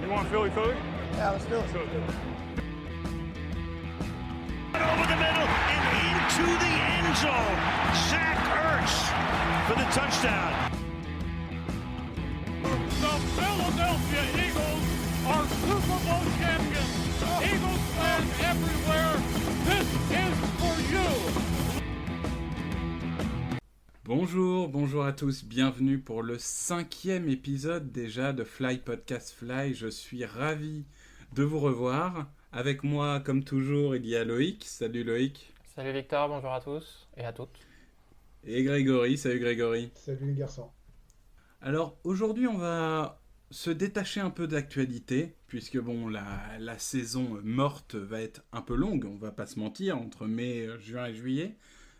You want Philly? Yeah, let's do it. Over the middle and into the end zone. Zach Ertz for the touchdown. The Philadelphia Eagles are Super Bowl champions. Eagles fans everywhere, this is for you. Bonjour à tous, bienvenue pour le 5e épisode déjà de Fly Podcast Fly. Je suis ravi de vous revoir. Avec moi, comme toujours, il y a Loïc. Salut Loïc. Salut Victor, bonjour à tous et à toutes. Et Grégory. Salut Grégory. Salut les garçons. Alors aujourd'hui, on va se détacher un peu d'actualité, puisque bon, la saison morte va être un peu longue, on va pas se mentir, entre mai, juin et juillet.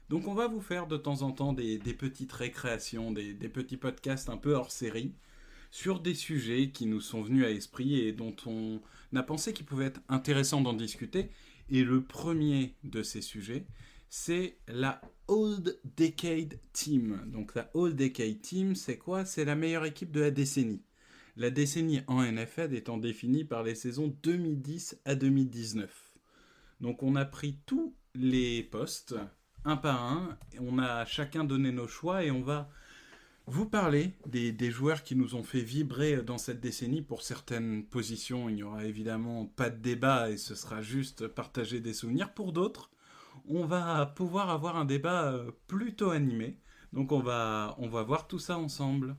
Donc on va vous faire de temps en temps des petites récréations, des petits podcasts un peu hors série, sur des sujets qui nous sont venus à l'esprit et dont on a pensé qu'il pouvait être intéressant d'en discuter. Et le premier de ces sujets, c'est la All Decade Team. Donc la All Decade Team, c'est quoi ? C'est la meilleure équipe de la décennie. La décennie en NFL étant définie par les saisons 2010 à 2019. Donc on a pris tous les postes, un par un, on a chacun donné nos choix et on va vous parler des joueurs qui nous ont fait vibrer dans cette décennie. Pour certaines positions, il n'y aura évidemment pas de débat et ce sera juste partager des souvenirs. Pour d'autres, on va pouvoir avoir un débat plutôt animé. Donc on va voir tout ça ensemble.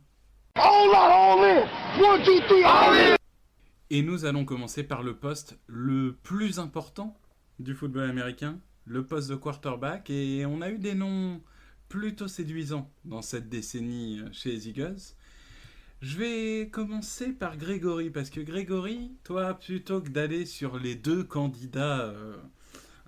Et nous allons commencer par le poste le plus important du football américain, le poste de quarterback. Et on a eu des noms plutôt séduisants dans cette décennie chez les Eagles. Je vais commencer par Grégory, parce que Grégory, toi, plutôt que d'aller sur les deux candidats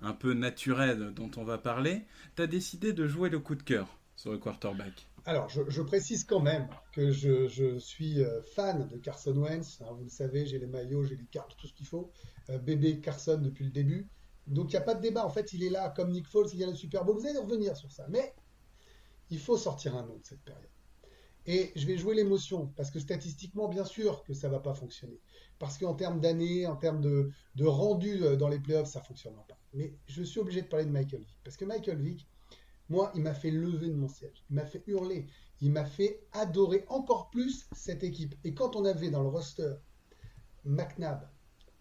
un peu naturels dont on va parler, t'as décidé de jouer le coup de cœur sur le quarterback. Alors, je précise quand même que je suis fan de Carson Wentz. Alors, vous le savez, j'ai les maillots, j'ai les cartes, tout ce qu'il faut. Bébé Carson depuis le début. Donc, il n'y a pas de débat. En fait, il est là comme Nick Foles, il y a le Super Bowl. Vous allez revenir sur ça. Mais il faut sortir un nom de cette période. Et je vais jouer l'émotion, parce que statistiquement, bien sûr que ça ne va pas fonctionner. Parce qu'en termes d'années, en termes de rendu dans les playoffs, ça ne fonctionnera pas. Mais je suis obligé de parler de Michael Vick. Parce que Michael Vick, moi, il m'a fait lever de mon siège. Il m'a fait hurler. Il m'a fait adorer encore plus cette équipe. Et quand on avait dans le roster McNabb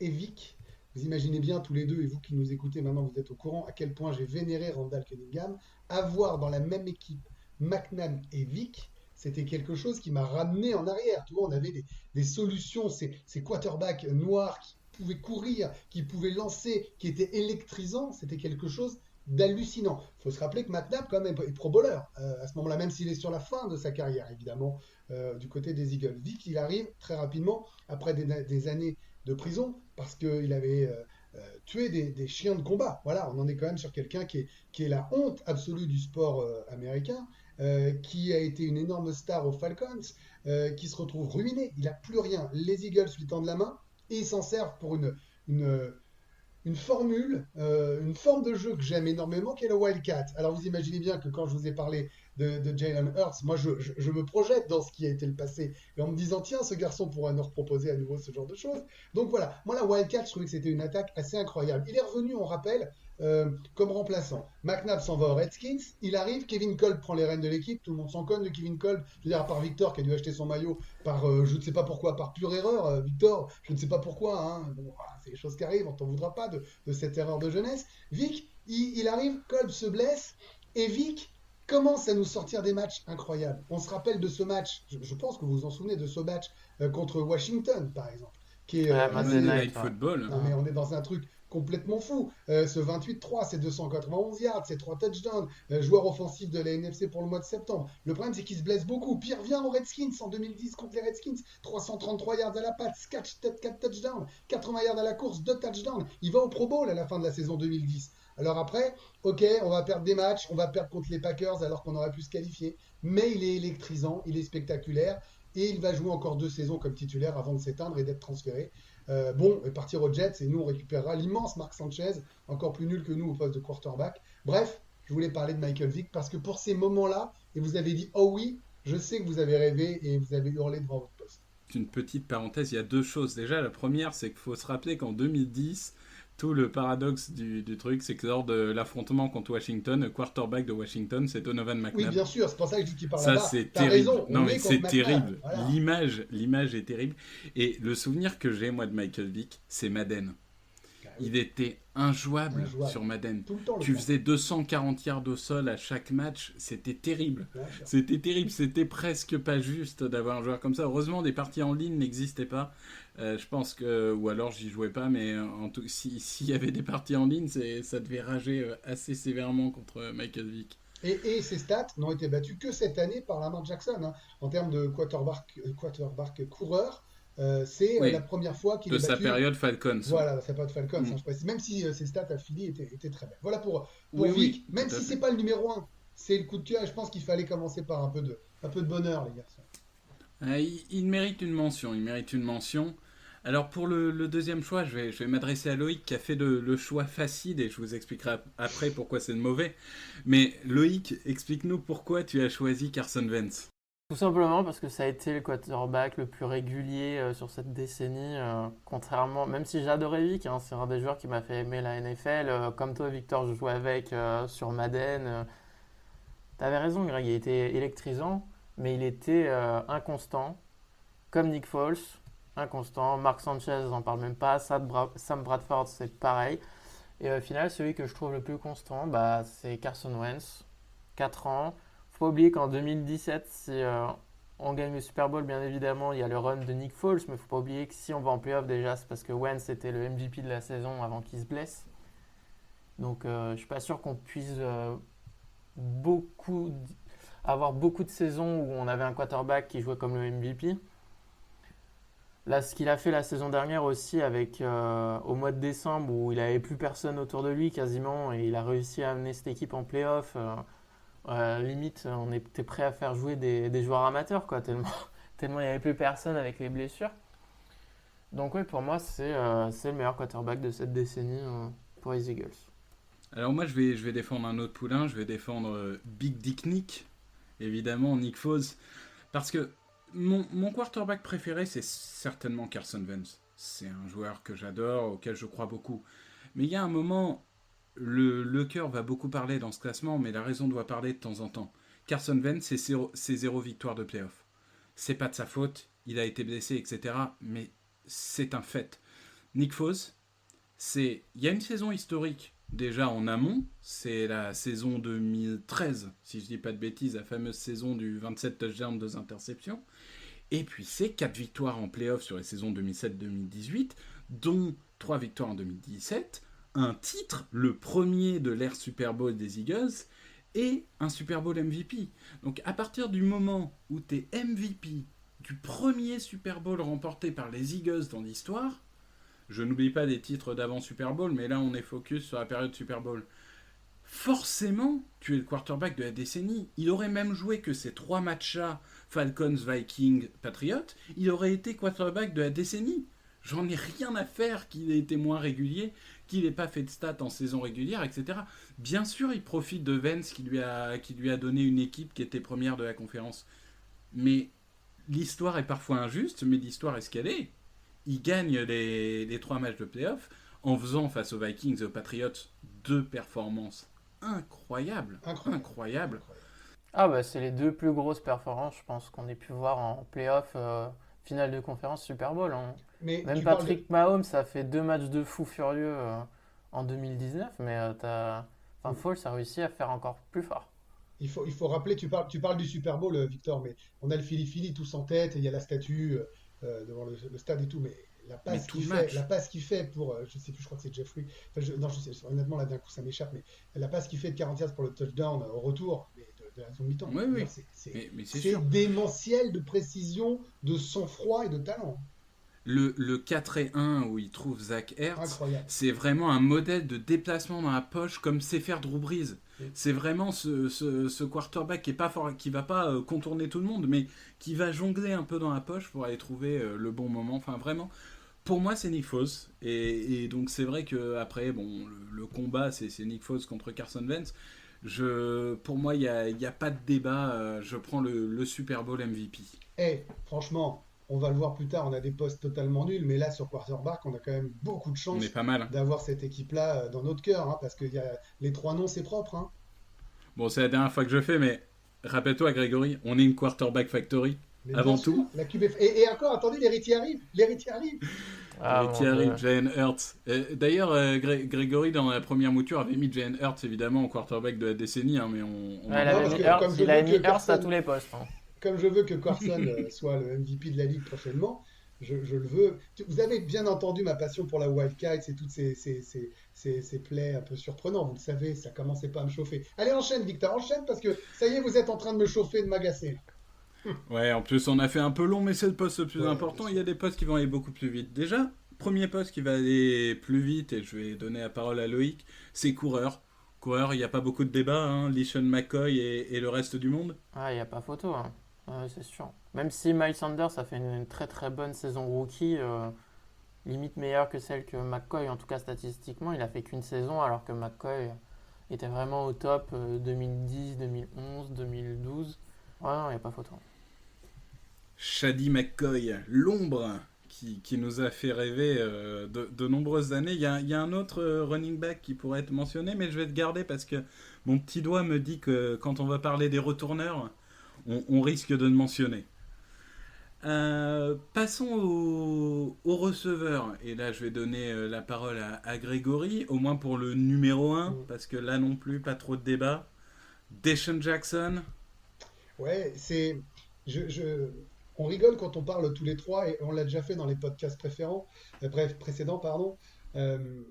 et Vick, vous imaginez bien tous les deux, et vous qui nous écoutez maintenant, vous êtes au courant à quel point j'ai vénéré Randall Cunningham. Avoir dans la même équipe McNabb et Vick, c'était quelque chose qui m'a ramené en arrière. Tu vois, on avait des solutions, ces quarterbacks noirs qui pouvaient courir, qui pouvaient lancer, qui étaient électrisants. C'était quelque chose d'hallucinant. Il faut se rappeler que McNabb quand même est pro bowler à ce moment-là, même s'il est sur la fin de sa carrière, évidemment, du côté des Eagles. Vick, il arrive très rapidement, après des années de prison, parce qu'il avait tué des chiens de combat. Voilà, on en est quand même sur quelqu'un qui est la honte absolue du sport américain, qui a été une énorme star aux Falcons, qui se retrouve ruiné. Il n'a plus rien. Les Eagles lui tendent la main et ils s'en servent pour une formule, une forme de jeu que j'aime énormément, qui est le Wildcat. Alors vous imaginez bien que quand je vous ai parlé de Jalen Hurts, moi je me projette dans ce qui a été le passé, et en me disant tiens, ce garçon pourra nous reproposer à nouveau ce genre de choses. Donc voilà, moi la Wildcat, je trouvais que c'était une attaque assez incroyable. Il est revenu, on rappelle, comme remplaçant. McNabb s'en va aux Redskins, il arrive, Kevin Kolb prend les rênes de l'équipe, tout le monde s'en conne de Kevin Kolb, je veux dire à part Victor qui a dû acheter son maillot par je ne sais pas pourquoi, par pure erreur, Victor, je ne sais pas pourquoi, hein. Bon, voilà, c'est les choses qui arrivent, on t'en voudra pas de cette erreur de jeunesse. Vick, il arrive, Kolb se blesse, et Vick commence à nous sortir des matchs incroyables. On se rappelle de ce match, je pense que vous vous en souvenez de ce match contre Washington, par exemple, qui est Monday Night Football. Non, mais on est dans un truc complètement fou. Ce 28-3, c'est 291 yards, c'est 3 touchdowns, joueur offensif de la NFC pour le mois de septembre. Le problème, c'est qu'il se blesse beaucoup. Puis il revient aux Redskins en 2010 contre les Redskins. 333 yards à la patte, 4 touchdowns, 80 yards à la course, 2 touchdowns. Il va au Pro Bowl à la fin de la saison 2010. Alors après, ok, on va perdre des matchs, on va perdre contre les Packers alors qu'on aurait pu se qualifier. Mais il est électrisant, il est spectaculaire. Et il va jouer encore 2 saisons comme titulaire avant de s'éteindre et d'être transféré. Partir aux Jets, et nous on récupérera l'immense Mark Sanchez, encore plus nul que nous au poste de quarterback. Bref, je voulais parler de Michael Vick parce que pour ces moments-là, et vous avez dit oh oui, je sais que vous avez rêvé et vous avez hurlé devant votre poste. une petite parenthèse, il y a deux choses. Déjà, la première, c'est qu'il faut se rappeler qu'en 2010, tout le paradoxe du truc, c'est que lors de l'affrontement contre Washington, le quarterback de Washington, c'est Donovan Oui, McNabb. bien sûr, c'est pour ça que je dis qu'il parle Ça, là-bas. c'est T'as terrible. raison, Non, on mais est c'est contre terrible. McNabb, voilà. L'image est terrible. Et le souvenir que j'ai, moi, de Michael Vick, c'est Madden. Il était injouable sur Madden. Tout le temps, Tu faisais 240 yards au sol à chaque match, c'était terrible. Bien sûr. C'était terrible, c'était presque pas juste d'avoir un joueur comme ça. Heureusement, des parties en ligne n'existaient pas. Je pense que, ou alors j'y jouais pas, mais s'il y avait des parties en ligne, ça devait rager assez sévèrement contre Michael Vick. Et ces stats n'ont été battus que cette année par Lamar Jackson, hein. En termes de quarterback coureur, c'est Oui. la première fois qu'il De est sa battu. période Falcons. Voilà, ça peut être Falcons, Mm. hein, je précise. Même si ses stats à Philly étaient très belles. Voilà pour Oui, Vic, oui, même tout à si fait. c'est pas le numéro 1, c'est le coup de cœur. Et je pense qu'il fallait commencer par un peu de bonheur, les garçons. Il mérite une mention, il mérite une mention. Alors pour le deuxième choix, je vais m'adresser à Loïc qui a fait le choix facile et je vous expliquerai après pourquoi c'est le mauvais. Mais Loïc, explique-nous pourquoi tu as choisi Carson Wentz. Tout simplement parce que ça a été le quarterback le plus régulier sur cette décennie. Contrairement, même si j'adorais Vic, hein, c'est un des joueurs qui m'a fait aimer la NFL. Comme toi, Victor, je jouais avec sur Madden. T'avais raison, Greg, il était électrisant, mais il était inconstant, comme Nick Foles, inconstant. Mark Sanchez, j'en parle même pas. Sam Bradford, c'est pareil. Et au final, celui que je trouve le plus constant, bah, c'est Carson Wentz. 4 ans. Faut pas oublier qu'en 2017, si on gagne le Super Bowl, bien évidemment, il y a le run de Nick Foles, mais faut pas oublier que si on va en playoff déjà, c'est parce que Wentz était le MVP de la saison avant qu'il se blesse. Donc je suis pas sûr qu'on puisse avoir beaucoup de saisons où on avait un quarterback qui jouait comme le MVP. Là, ce qu'il a fait la saison dernière aussi avec au mois de décembre où il avait plus personne autour de lui quasiment et il a réussi à amener cette équipe en playoff. Limite, on était prêt à faire jouer des joueurs amateurs, quoi, tellement il n'y avait plus personne avec les blessures. Donc oui, pour moi, c'est le meilleur quarterback de cette décennie pour les Eagles. Alors moi je vais défendre un autre poulain, je vais défendre Big Dick Nick, évidemment Nick Foles, parce que mon quarterback préféré c'est certainement Carson Wentz. C'est un joueur que j'adore, auquel je crois beaucoup. Mais il y a un moment, le cœur va beaucoup parler dans ce classement, mais la raison doit parler de temps en temps. Carson Wentz, c'est 0 victoire de playoff. C'est pas de sa faute, il a été blessé, etc. Mais c'est un fait. Nick Foles, il y a une saison historique déjà en amont, c'est la saison 2013, si je dis pas de bêtises, la fameuse saison du 27 touchdowns, 2 interceptions. Et puis c'est 4 victoires en playoff sur les saisons 2007-2018, dont 3 victoires en 2017, un titre, le premier de l'ère Super Bowl des Eagles, et un Super Bowl MVP. Donc à partir du moment où tu es MVP du premier Super Bowl remporté par les Eagles dans l'histoire, je n'oublie pas des titres d'avant Super Bowl, mais là on est focus sur la période Super Bowl. Forcément, tu es le quarterback de la décennie. Il aurait même joué que ces 3 matchs-là, Falcons, Vikings, Patriots, il aurait été quarterback de la décennie. J'en ai rien à faire qu'il ait été moins régulier, qu'il n'ait pas fait de stats en saison régulière, etc. Bien sûr, il profite de Vance qui lui a donné une équipe qui était première de la conférence. Mais l'histoire est parfois injuste, mais l'histoire est ce qu'elle est. Il gagne les 3 matchs de playoff en faisant face aux Vikings et aux Patriots 2 performances incroyables. Ah bah c'est les 2 plus grosses performances, je pense, qu'on ait pu voir en playoff, finale de conférence, Super Bowl, hein. Mais Même tu parles Patrick Mahomes, ça fait 2 matchs de fou furieux en 2019, mais Foles a réussi à faire encore plus fort. il faut rappeler, tu parles du Super Bowl, Victor, mais on a le Philly tous en tête, et il y a la statue devant le stade et tout, mais la passe qu'il fait pour, je sais plus, je crois que c'est Jeffrey, non, je sais, honnêtement, là d'un coup ça m'échappe, mais la passe qu'il fait de 40 yards pour le touchdown au retour, mais de la zone mi-temps, Oui. c'est Mais c'est sûr. démentiel de précision, de sang-froid et de talent. Le 4-1 où il trouve Zach Ertz, Incroyable. c'est vraiment un modèle de déplacement dans la poche comme sait faire Drew Brees. C'est vraiment ce quarterback qui est pas fort, qui va pas contourner tout le monde, mais qui va jongler un peu dans la poche pour aller trouver le bon moment. Enfin, vraiment, pour moi, c'est Nick Foles. Et donc, c'est vrai qu'après, bon, le combat, c'est Nick Foles contre Carson Wentz. Pour moi, il n'y a pas de débat. Je prends le Super Bowl MVP. Franchement, on va le voir plus tard, on a des postes totalement nuls, mais là, sur quarterback, on a quand même beaucoup de On est chance pas mal. d'avoir cette équipe-là dans notre cœur, hein, parce que les 3 noms, c'est propre. Hein. Bon, c'est la dernière fois que je fais, mais rappelle-toi, Grégory, on est une quarterback factory. Mais bien Avant sûr, tout, la QB. Et encore, attendez, l'héritier arrive. L'héritier arrive. Ah, les mon Thierry, Dieu. Jalen Hurts. D'ailleurs, Grégory, dans la première mouture, avait mis Jalen Hurts, évidemment, au quarterback de la décennie, hein, mais on Ouais, en il avait parce parlera. mis que Hurts, comme je il avait veux mis que Hurts à Carson, tous les postes, hein. comme je veux que Carson soit le MVP de la ligue prochainement, je le veux. Vous avez bien entendu ma passion pour la Wildcat et toutes ces plays un peu surprenants. Vous le savez, ça commençait pas à me chauffer. Allez, enchaîne, Victor, enchaîne, parce que ça y est, vous êtes en train de me chauffer, de m'agacer. Ouais, en plus, on a fait un peu long, mais c'est le poste le plus Ouais, important. bien Il y a sûr. des postes qui vont aller beaucoup plus vite. Déjà, premier poste qui va aller plus vite, et je vais donner la parole à Loïc, c'est coureur. Coureur, il n'y a pas beaucoup de débats, hein, LeSean McCoy et le reste du monde. Ah, il n'y a pas photo, hein. C'est sûr. Même si Miles Sanders a fait une très très bonne saison rookie, limite meilleure que celle que McCoy, en tout cas statistiquement, il a fait qu'une saison alors que McCoy était vraiment au top 2010, 2011, 2012. Ouais, non, il n'y a pas photo. Shady McCoy, l'ombre qui nous a fait rêver de nombreuses années. Il y a un autre running back qui pourrait être mentionné, mais je vais te garder parce que mon petit doigt me dit que quand on va parler des retourneurs, on risque de le mentionner. Passons au receveur. Et là, je vais donner la parole à Grégory, au moins pour le numéro 1, Mm. parce que là non plus, pas trop de débat. Deshaun Jackson. Ouais, je, on rigole quand on parle tous les trois, et on l'a déjà fait dans les podcasts précédents, pardon. Euh,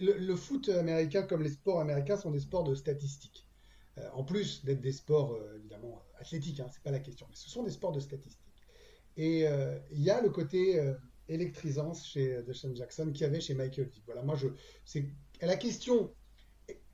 le foot américain, comme les sports américains, sont des sports de statistiques. En plus d'être des sports, évidemment, athlétiques, hein, c'est pas la question, mais ce sont des sports de statistiques. Et il y a le côté électrisant chez Deshaun Jackson qu'il y avait chez Michael Vick. Voilà, c'est la question,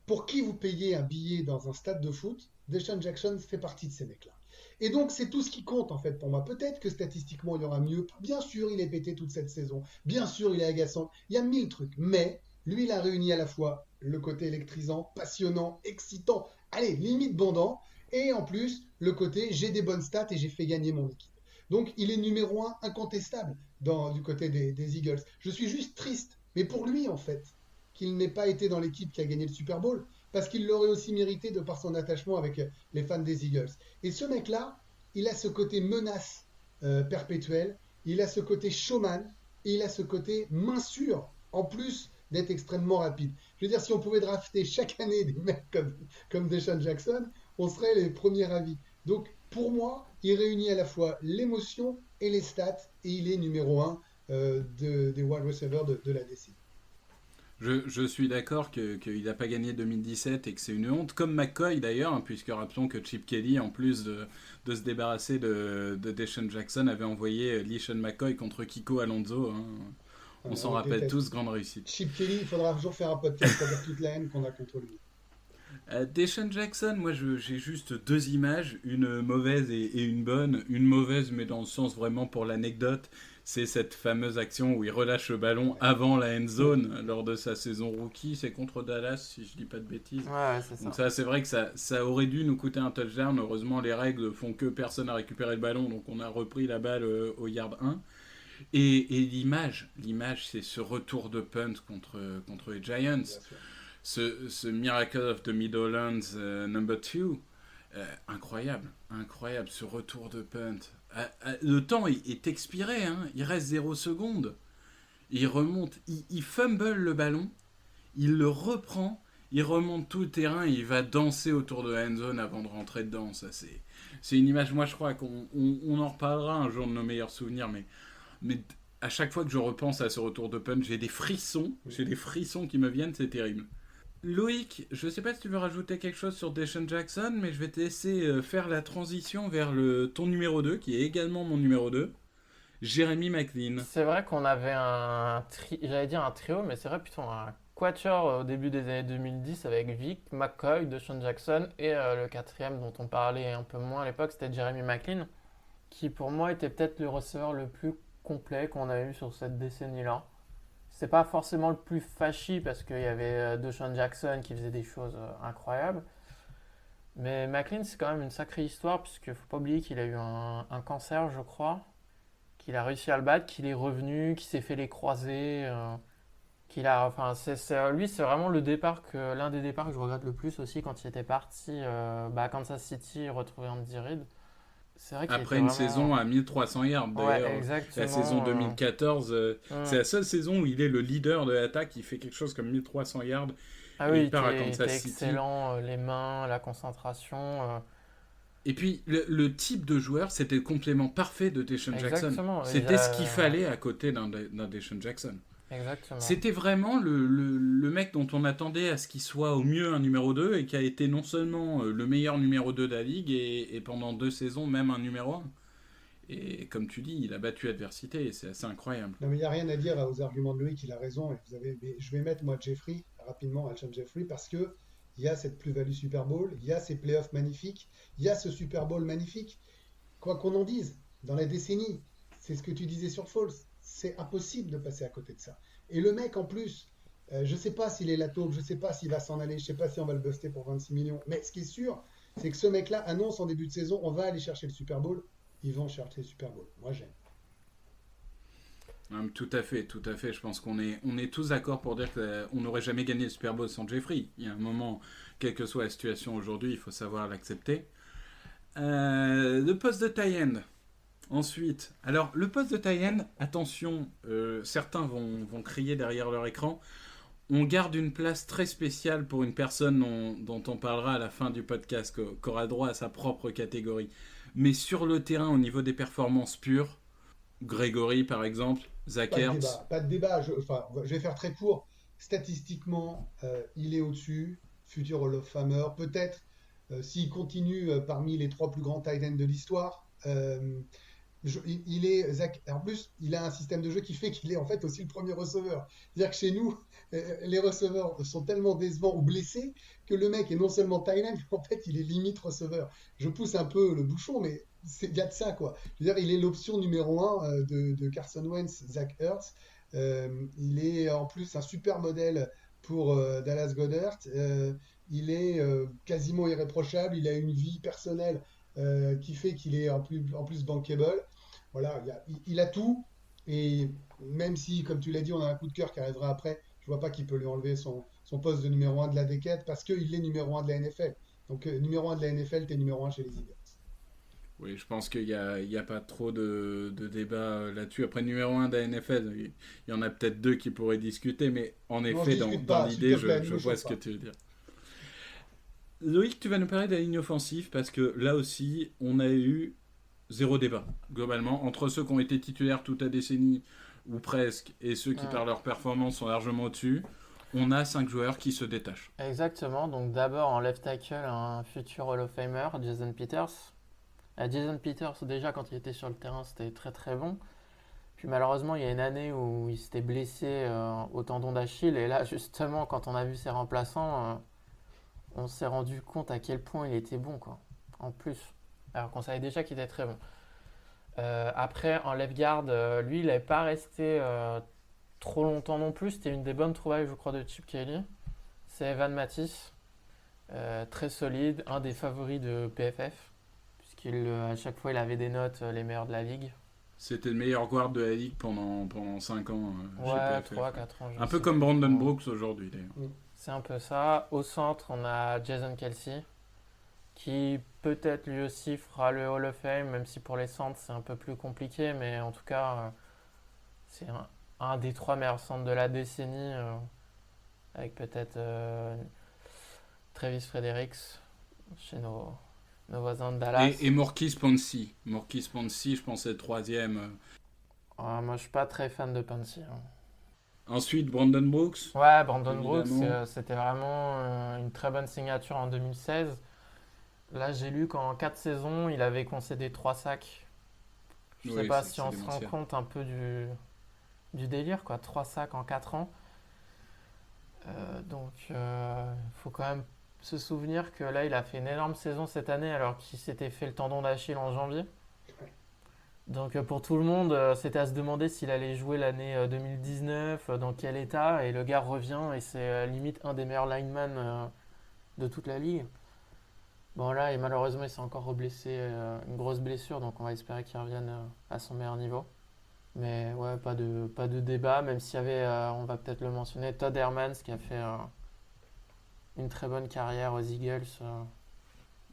pour qui vous payez un billet dans un stade de foot, Deshaun Jackson fait partie de ces mecs-là. Et donc, c'est tout ce qui compte, en fait, pour moi. Peut-être que statistiquement, il y aura mieux. Bien sûr, il est pété toute cette saison. Bien sûr, il est agaçant. Il y a 1000 trucs. Mais, lui, il a réuni à la fois le côté électrisant, passionnant, excitant, allez, limite bandant, et en plus, le côté j'ai des bonnes stats et j'ai fait gagner mon équipe. Donc, il est numéro 1 incontestable du côté des Eagles. Je suis juste triste, mais pour lui, en fait, qu'il n'ait pas été dans l'équipe qui a gagné le Super Bowl, parce qu'il l'aurait aussi mérité de par son attachement avec les fans des Eagles. Et ce mec-là, il a ce côté menace perpétuelle, il a ce côté showman, et il a ce côté main sûre, en plus d'être extrêmement rapide. Je veux dire, si on pouvait drafter chaque année des mecs comme Deshaun Jackson, on serait les premiers ravis. Donc, pour moi, il réunit à la fois l'émotion et les stats, et il est numéro 1 des wide receivers de la décennie. Je suis d'accord qu'il n'a pas gagné 2017 et que c'est une honte, comme McCoy d'ailleurs, hein, puisque rappelons que Chip Kelly, en plus de se débarrasser de Deshaun Jackson, avait envoyé LeSean McCoy contre Kiko Alonso. Hein. On s'en On le rappelle déteste. tous, grande réussite. Chip Kelly, il faudra un jour faire un podcast pour dire toute la haine qu'on a contre lui. Deshaun Jackson, moi j'ai juste deux images, une mauvaise et une bonne. Une mauvaise, mais dans le sens vraiment pour l'anecdote, c'est cette fameuse action où il relâche le ballon avant la end zone lors de sa saison rookie. C'est contre Dallas, si je dis pas de bêtises. Ouais, c'est ça. Donc ça, c'est vrai que ça aurait dû nous coûter un touchdown. Heureusement, les règles font que personne n'a récupéré le ballon, donc on a repris la balle au yard 1. Et l'image, c'est ce retour de punt contre les Giants. Bien sûr. Ce Miracle of the Meadowlands number 2, incroyable, ce retour de punt. Le temps est expiré, hein, il reste 0 secondes. Il remonte, il fumble le ballon, il le reprend, il remonte tout le terrain et il va danser autour de la end zone avant de rentrer dedans. Ça, c'est une image, moi je crois qu'on en reparlera un jour de nos meilleurs souvenirs, mais à chaque fois que je repense à ce retour de punt, j'ai des frissons qui me viennent, c'est terrible. Loïc, je ne sais pas si tu veux rajouter quelque chose sur Deshaun Jackson, mais je vais te laisser faire la transition vers ton numéro 2, qui est également mon numéro 2, Jeremy McLean. C'est vrai qu'on avait j'allais dire un trio, mais c'est vrai plutôt un quatuor au début des années 2010 avec Vic, McCoy, Deshaun Jackson et le quatrième dont on parlait un peu moins à l'époque, c'était Jeremy McLean, qui pour moi était peut-être le receveur le plus complet qu'on a eu sur cette décennie-là. C'est pas forcément le plus flashy parce qu'il y avait Deshaun Jackson qui faisait des choses incroyables. Mais McLean, c'est quand même une sacrée histoire puisqu'il faut pas oublier qu'il a eu un cancer, je crois, qu'il a réussi à le battre, qu'il est revenu, qu'il s'est fait les croisés, enfin, lui, c'est vraiment l'un des départs que je regrette le plus aussi quand il était parti à Kansas City retrouver Andy Reid. C'est vrai qu'il Après était une vraiment... saison à 1300 yards, Ouais, d'ailleurs. exactement. La saison 2014, c'est la seule saison où il est le leader de l'attaque. Il fait quelque chose comme 1300 yards. Ah Et oui, il part à il Kansas était City. excellent, les mains, la concentration. Et puis, le type de joueur, c'était le complément parfait de Deshaun Jackson. Exactement. C'était ce qu'il fallait à côté d'un Deshaun Jackson. Exactement. C'était vraiment le mec dont on attendait à ce qu'il soit au mieux un numéro 2 et qui a été non seulement le meilleur numéro 2 de la ligue et pendant 2 saisons même un numéro 1. Et comme tu dis, il a battu l'adversité et c'est assez incroyable. Non, mais il n'y a rien à dire aux arguments de Loïc, il a raison. Mais je vais mettre, moi, Jeffrey, rapidement, Alshon Jeffrey, parce que il y a cette plus-value Super Bowl, il y a ces playoffs magnifiques, il y a ce Super Bowl magnifique. Quoi qu'on en dise, dans la décennie, c'est ce que tu disais sur Foles, c'est impossible de passer à côté de ça. Et le mec, en plus, je ne sais pas s'il est la taupe, je ne sais pas s'il va s'en aller, je ne sais pas si on va le buster pour 26 millions, mais ce qui est sûr, c'est que ce mec-là annonce en début de saison, on va aller chercher le Super Bowl, ils vont chercher le Super Bowl. Moi, j'aime. Tout à fait, tout à fait. Je pense qu'on est tous d'accord pour dire qu'on n'aurait jamais gagné le Super Bowl sans Jeffrey. Il y a un moment, quelle que soit la situation aujourd'hui, il faut savoir l'accepter. Le poste de tight end. Ensuite, alors le poste de tight end, attention, certains vont crier derrière leur écran. On garde une place très spéciale pour une personne dont on parlera à la fin du podcast, qui aura droit à sa propre catégorie. Mais sur le terrain, au niveau des performances pures, Grégory par exemple, Zach Ertz. Pas de débat. Je vais faire très court. Statistiquement, il est au-dessus. Futur Hall of Famer. Peut-être s'il continue parmi les 3 plus grands tight ends de l'histoire. En plus, il a un système de jeu qui fait qu'il est en fait aussi le premier receveur. C'est-à-dire que chez nous, les receveurs sont tellement décevants ou blessés que le mec est non seulement tight end, mais en fait, il est limite receveur. Je pousse un peu le bouchon, mais il y a de ça, quoi. Je veux dire, il est l'option numéro 1 de Carson Wentz, Zach Ertz. Il est en plus un super modèle pour Dallas Goedert. Il est quasiment irréprochable. Il a une vie personnelle qui fait qu'il est en plus bankable. Voilà, il a tout. Et même si, comme tu l'as dit, on a un coup de cœur qui arrivera après, je vois pas qu'il peut lui enlever son poste de numéro 1 de la déquête parce qu'il est numéro 1 de la NFL. Donc, numéro 1 de la NFL, t'es numéro 1 chez les Eagles. Oui, je pense qu'il n'y a pas trop de débat là-dessus. Après, numéro 1 de la NFL, il y en a peut-être 2 qui pourraient discuter, mais en effet, dans l'idée, je vois ce que tu veux dire. Loïc, tu vas nous parler de la ligne offensive parce que là aussi, on a eu 0 débat, globalement, entre ceux qui ont été titulaires toute la décennie, ou presque, et ceux qui, par leur performance, sont largement au-dessus. On a 5 joueurs qui se détachent. Exactement. Donc d'abord en left tackle, un futur Hall of Famer, Jason Peters. Jason Peters, déjà, quand il était sur le terrain, c'était très très bon. Puis malheureusement, il y a une année où il s'était blessé au tendon d'Achille. Et là, justement, quand on a vu ses remplaçants, on s'est rendu compte à quel point il était bon, quoi. En plus. Alors qu'on savait déjà qu'il était très bon. Après, en left guard, lui, il n'avait pas resté trop longtemps non plus. C'était une des bonnes trouvailles, je crois, de Chip Kelly. C'est Evan Matisse. Très solide, un des favoris de PFF. À chaque fois, il avait des notes les meilleures de la ligue. C'était le meilleur guard de la ligue pendant 5 ans. Ouais, 3-4 ans. Un peu comme Brandon Brooks aujourd'hui, d'ailleurs. C'est un peu ça. Au centre, on a Jason Kelce, qui peut-être lui aussi fera le Hall of Fame, même si pour les centres, c'est un peu plus compliqué. Mais en tout cas, c'est un des 3 meilleurs centres de la décennie, avec peut-être Travis Fredericks chez nos voisins de Dallas. Et Maurkice Pouncey. Maurkice Pouncey, je pense, c'est le 3e. Moi, je suis pas très fan de Pouncey. Ensuite, Brandon Brooks. Ouais, Brandon Brooks, c'était vraiment une très bonne signature en 2016. Là, j'ai lu qu'en 4 saisons, il avait concédé 3 sacs. Je sais pas si on se rend compte un peu du délire, quoi. 3 sacs en 4 ans. Donc, faut quand même se souvenir que là, il a fait une énorme saison cette année alors qu'il s'était fait le tendon d'Achille en janvier. Donc pour tout le monde, c'était à se demander s'il allait jouer l'année 2019, dans quel état, et le gars revient et c'est limite un des meilleurs linemen de toute la ligue. Bon là, et malheureusement, il s'est encore reblessé, une grosse blessure, donc on va espérer qu'il revienne à son meilleur niveau. Mais ouais, pas de débat, même s'il y avait, on va peut-être le mentionner, Todd Hermans qui a fait une très bonne carrière aux Eagles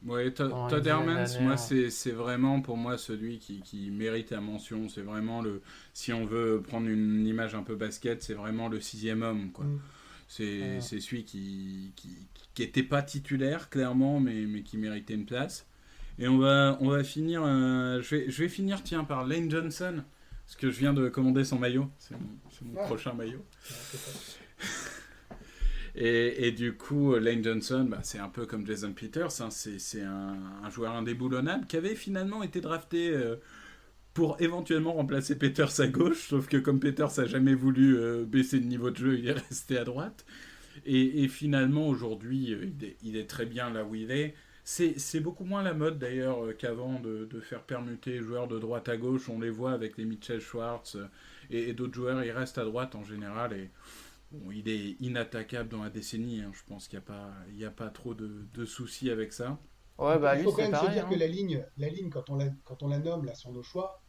Ouais, pendant une Todd dizaine Hermans, d'années. moi, c'est vraiment pour moi celui qui mérite la mention. C'est vraiment si on veut prendre une image un peu basket, c'est vraiment le 6e homme, quoi. Mm. C'est celui qui était pas titulaire, clairement, mais qui méritait une place. Et on va finir, je vais finir, tiens, par Lane Johnson, parce que je viens de commander son maillot. C'est mon Ah. prochain maillot. Ouais, c'est ça. Et du coup, Lane Johnson, c'est un peu comme Jason Peters, hein, c'est un joueur indéboulonnable qui avait finalement été drafté pour éventuellement remplacer Peters à gauche, sauf que comme Peters n'a jamais voulu baisser de niveau de jeu, il est resté à droite. Et finalement, aujourd'hui, il est très bien là où il est. C'est beaucoup moins la mode d'ailleurs qu'avant de faire permuter les joueurs de droite à gauche. On les voit avec les Mitchell Schwartz et d'autres joueurs, ils restent à droite en général. Et bon, il est inattaquable dans la décennie. Hein. Je pense qu'il n'y a pas trop de soucis avec ça. Ouais, bah Il lui, faut quand c'est même se pareil. dire Hein. que la ligne quand on la nomme là sur nos choix,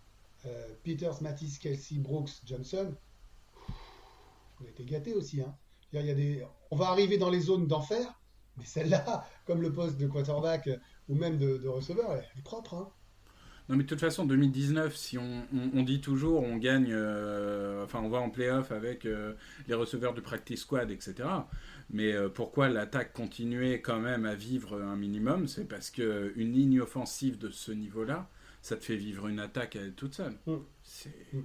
Peters, Matisse, Kelsey, Brooks, Johnson, on a été gâtés aussi. Hein. Il y a on va arriver dans les zones d'enfer, mais celle-là, comme le poste de quarterback ou même de receveur, elle est propre. Hein. Non, mais de toute façon, 2019, si on dit toujours, on gagne, enfin, on va en playoff avec les receveurs du practice squad, etc. Mais pourquoi l'attaque continuait quand même à vivre un minimum? C'est parce qu'une ligne offensive de ce niveau-là, ça te fait vivre une attaque à elle toute seule. Mm. Mm.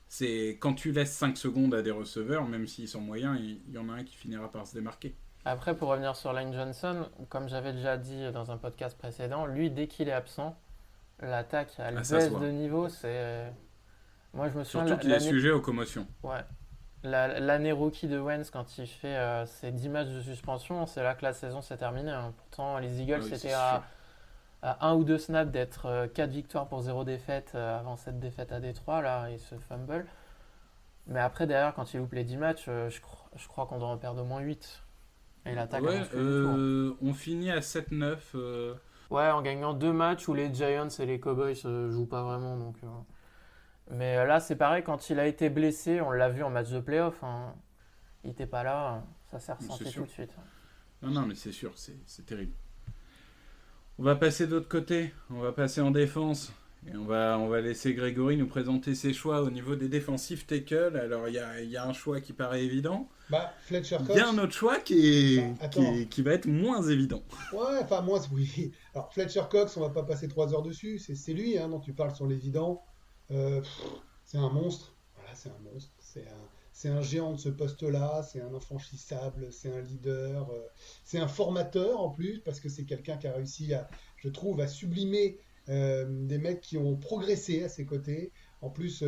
C'est quand tu laisses 5 secondes à des receveurs, même s'ils sont moyens, il y en a un qui finira par se démarquer. Après, pour revenir sur Lane Johnson, comme j'avais déjà dit dans un podcast précédent, lui, dès qu'il est absent, l'attaque, elle Ah, ça se baisse voit. de niveau. Moi, je me souviens Surtout qu'il est sujet aux commotions. Ouais. L'année rookie de Wentz, quand il fait ses 10 matchs de suspension, c'est là que la saison s'est terminée. Hein. Pourtant, les Eagles Ah oui, c'est étaient sûr. à 1 ou 2 snaps d'être 4 victoires pour 0 défaite avant cette défaite à Détroit. Là, il se fumble. Mais après, derrière, quand il loupe les 10 matchs, je crois qu'on doit en perdre au moins 8. Et l'attaque Ouais, avance plus du tout. on finit à 7-9. Ouais, en gagnant 2 matchs où les Giants et les Cowboys jouent pas vraiment. Mais là, c'est pareil, quand il a été blessé, on l'a vu en match de playoff. Hein. Il était pas là, ça s'est ressenti sûr. tout de suite. Non, mais c'est sûr, c'est terrible. On va passer de l'autre côté, on va passer en défense. Et on va laisser Grégory nous présenter ses choix au niveau des défensifs tackles. Alors, il y a un choix qui paraît évident. Fletcher Il Cox. y a un autre choix qui Attends. va être moins évident. Ouais, enfin moi, oui. Alors Fletcher Cox, on va pas passer 3 heures dessus. C'est lui dont tu parles sur l'évident. C'est un monstre. Voilà, c'est un monstre. C'est un géant de ce poste-là. C'est un infranchissable. C'est un leader. C'est un formateur en plus parce que c'est quelqu'un qui a réussi je trouve, à sublimer des mecs qui ont progressé à ses côtés. En plus,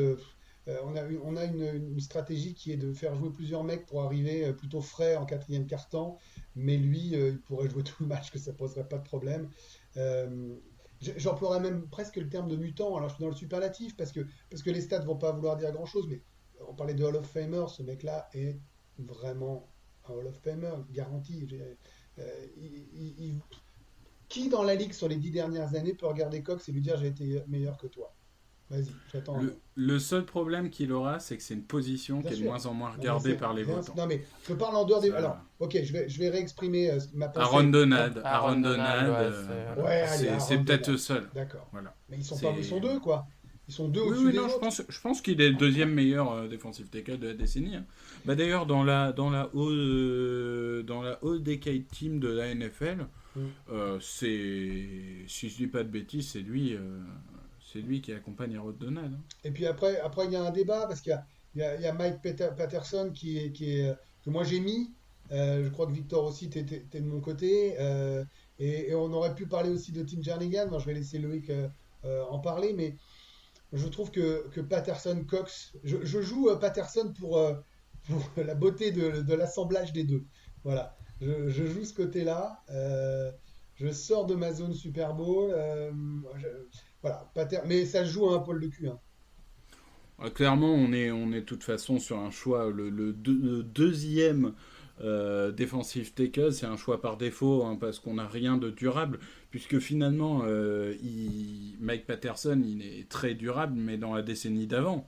on a une stratégie qui est de faire jouer plusieurs mecs pour arriver plutôt frais en quatrième quart-temps, mais lui, il pourrait jouer tout le match, que ça poserait pas de problème. Euh, J'emploierais même presque le terme de mutant. Alors je suis dans le superlatif parce que les stats vont pas vouloir dire grand-chose, mais on parlait de Hall of Famer, ce mec-là est vraiment un Hall of Famer, garanti. Qui dans la ligue sur les 10 dernières années peut regarder Cox et lui dire j'ai été meilleur que toi? Vas-y, j'attends. Le seul problème qu'il aura, c'est que c'est une position Bien qui est de sûr. moins en moins Non, regardée mais par les bien- votants. Non mais je parle en dehors des. Ça- Alors, ok, je vais réexprimer ma pensée. Aaron Donald, Aaron Donald, ouais, Ouais, allez, Aaron c'est peut-être Donald. le seul. D'accord. Voilà. Mais ils sont C'est- pas, ils sont deux quoi. Ils sont deux Oui, au-dessus des non, autres. je pense qu'il est le deuxième meilleur défensif tackle de la décennie. Hein. D'ailleurs, dans la All Decade Team de la NFL, si je dis pas de bêtises, c'est lui qui accompagne Aaron Donald. Hein. Et puis après il y a un débat parce qu'il y a Mike Patterson que moi j'ai mis. Je crois que Victor aussi t'es de mon côté. Et on aurait pu parler aussi de Tim Jernigan. Moi, je vais laisser Loïc en parler, mais je trouve que Patterson Cox, je joue Patterson pour la beauté de l'assemblage des deux. Voilà, je joue ce côté-là. Je sors de ma zone Super Bowl. Voilà, mais ça se joue à un poil de cul. Hein. Clairement, on est de toute façon sur un choix, le deuxième défensif tackle, c'est un choix par défaut hein, parce qu'on n'a rien de durable, puisque finalement, Mike Patterson, il est très durable, mais dans la décennie d'avant.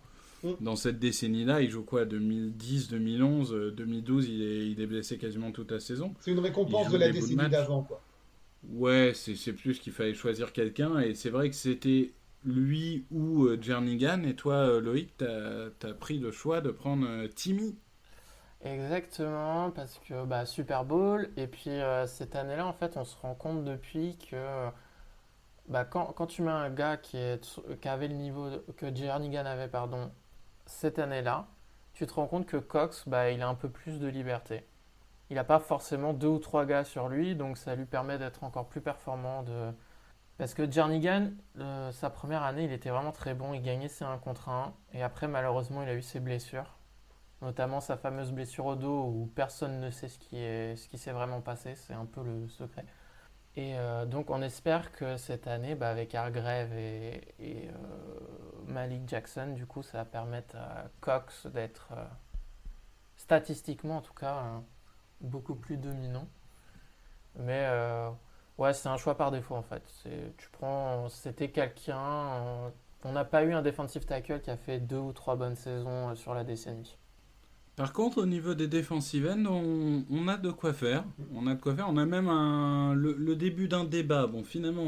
Dans cette décennie-là, il joue quoi, 2010, 2011, 2012, il est blessé quasiment toute la saison. C'est une Il récompense de joue la des bouts de décennie match. d'avant, quoi. Ouais, c'est plus qu'il fallait choisir quelqu'un. Et c'est vrai que c'était lui ou Jernigan. Et toi, Loïc, t'as pris le choix de prendre Timmy. Exactement, parce que Super Bowl, et puis cette année-là, en fait, on se rend compte depuis que quand tu mets un gars qui avait le niveau que Jernigan avait, pardon, cette année-là, tu te rends compte que Cox, il a un peu plus de liberté. Il n'a pas forcément deux ou trois gars sur lui, donc ça lui permet d'être encore plus performant. Parce que Jernigan, sa première année, il était vraiment très bon, il gagnait ses 1 contre 1, et après, malheureusement, il a eu ses blessures. Notamment sa fameuse blessure au dos où personne ne sait ce qui s'est vraiment passé, c'est un peu le secret. Et donc on espère que cette année, avec Hargrave et Malik Jackson, du coup ça va permettre à Cox d'être statistiquement en tout cas beaucoup plus dominant. Mais ouais, c'est un choix par défaut en fait. C'était quelqu'un, on n'a pas eu un defensive tackle qui a fait 2 ou 3 bonnes saisons sur la décennie. Par contre, au niveau des defensive ends, on a de quoi faire. On a de quoi faire. On a même le début d'un débat. Bon, finalement,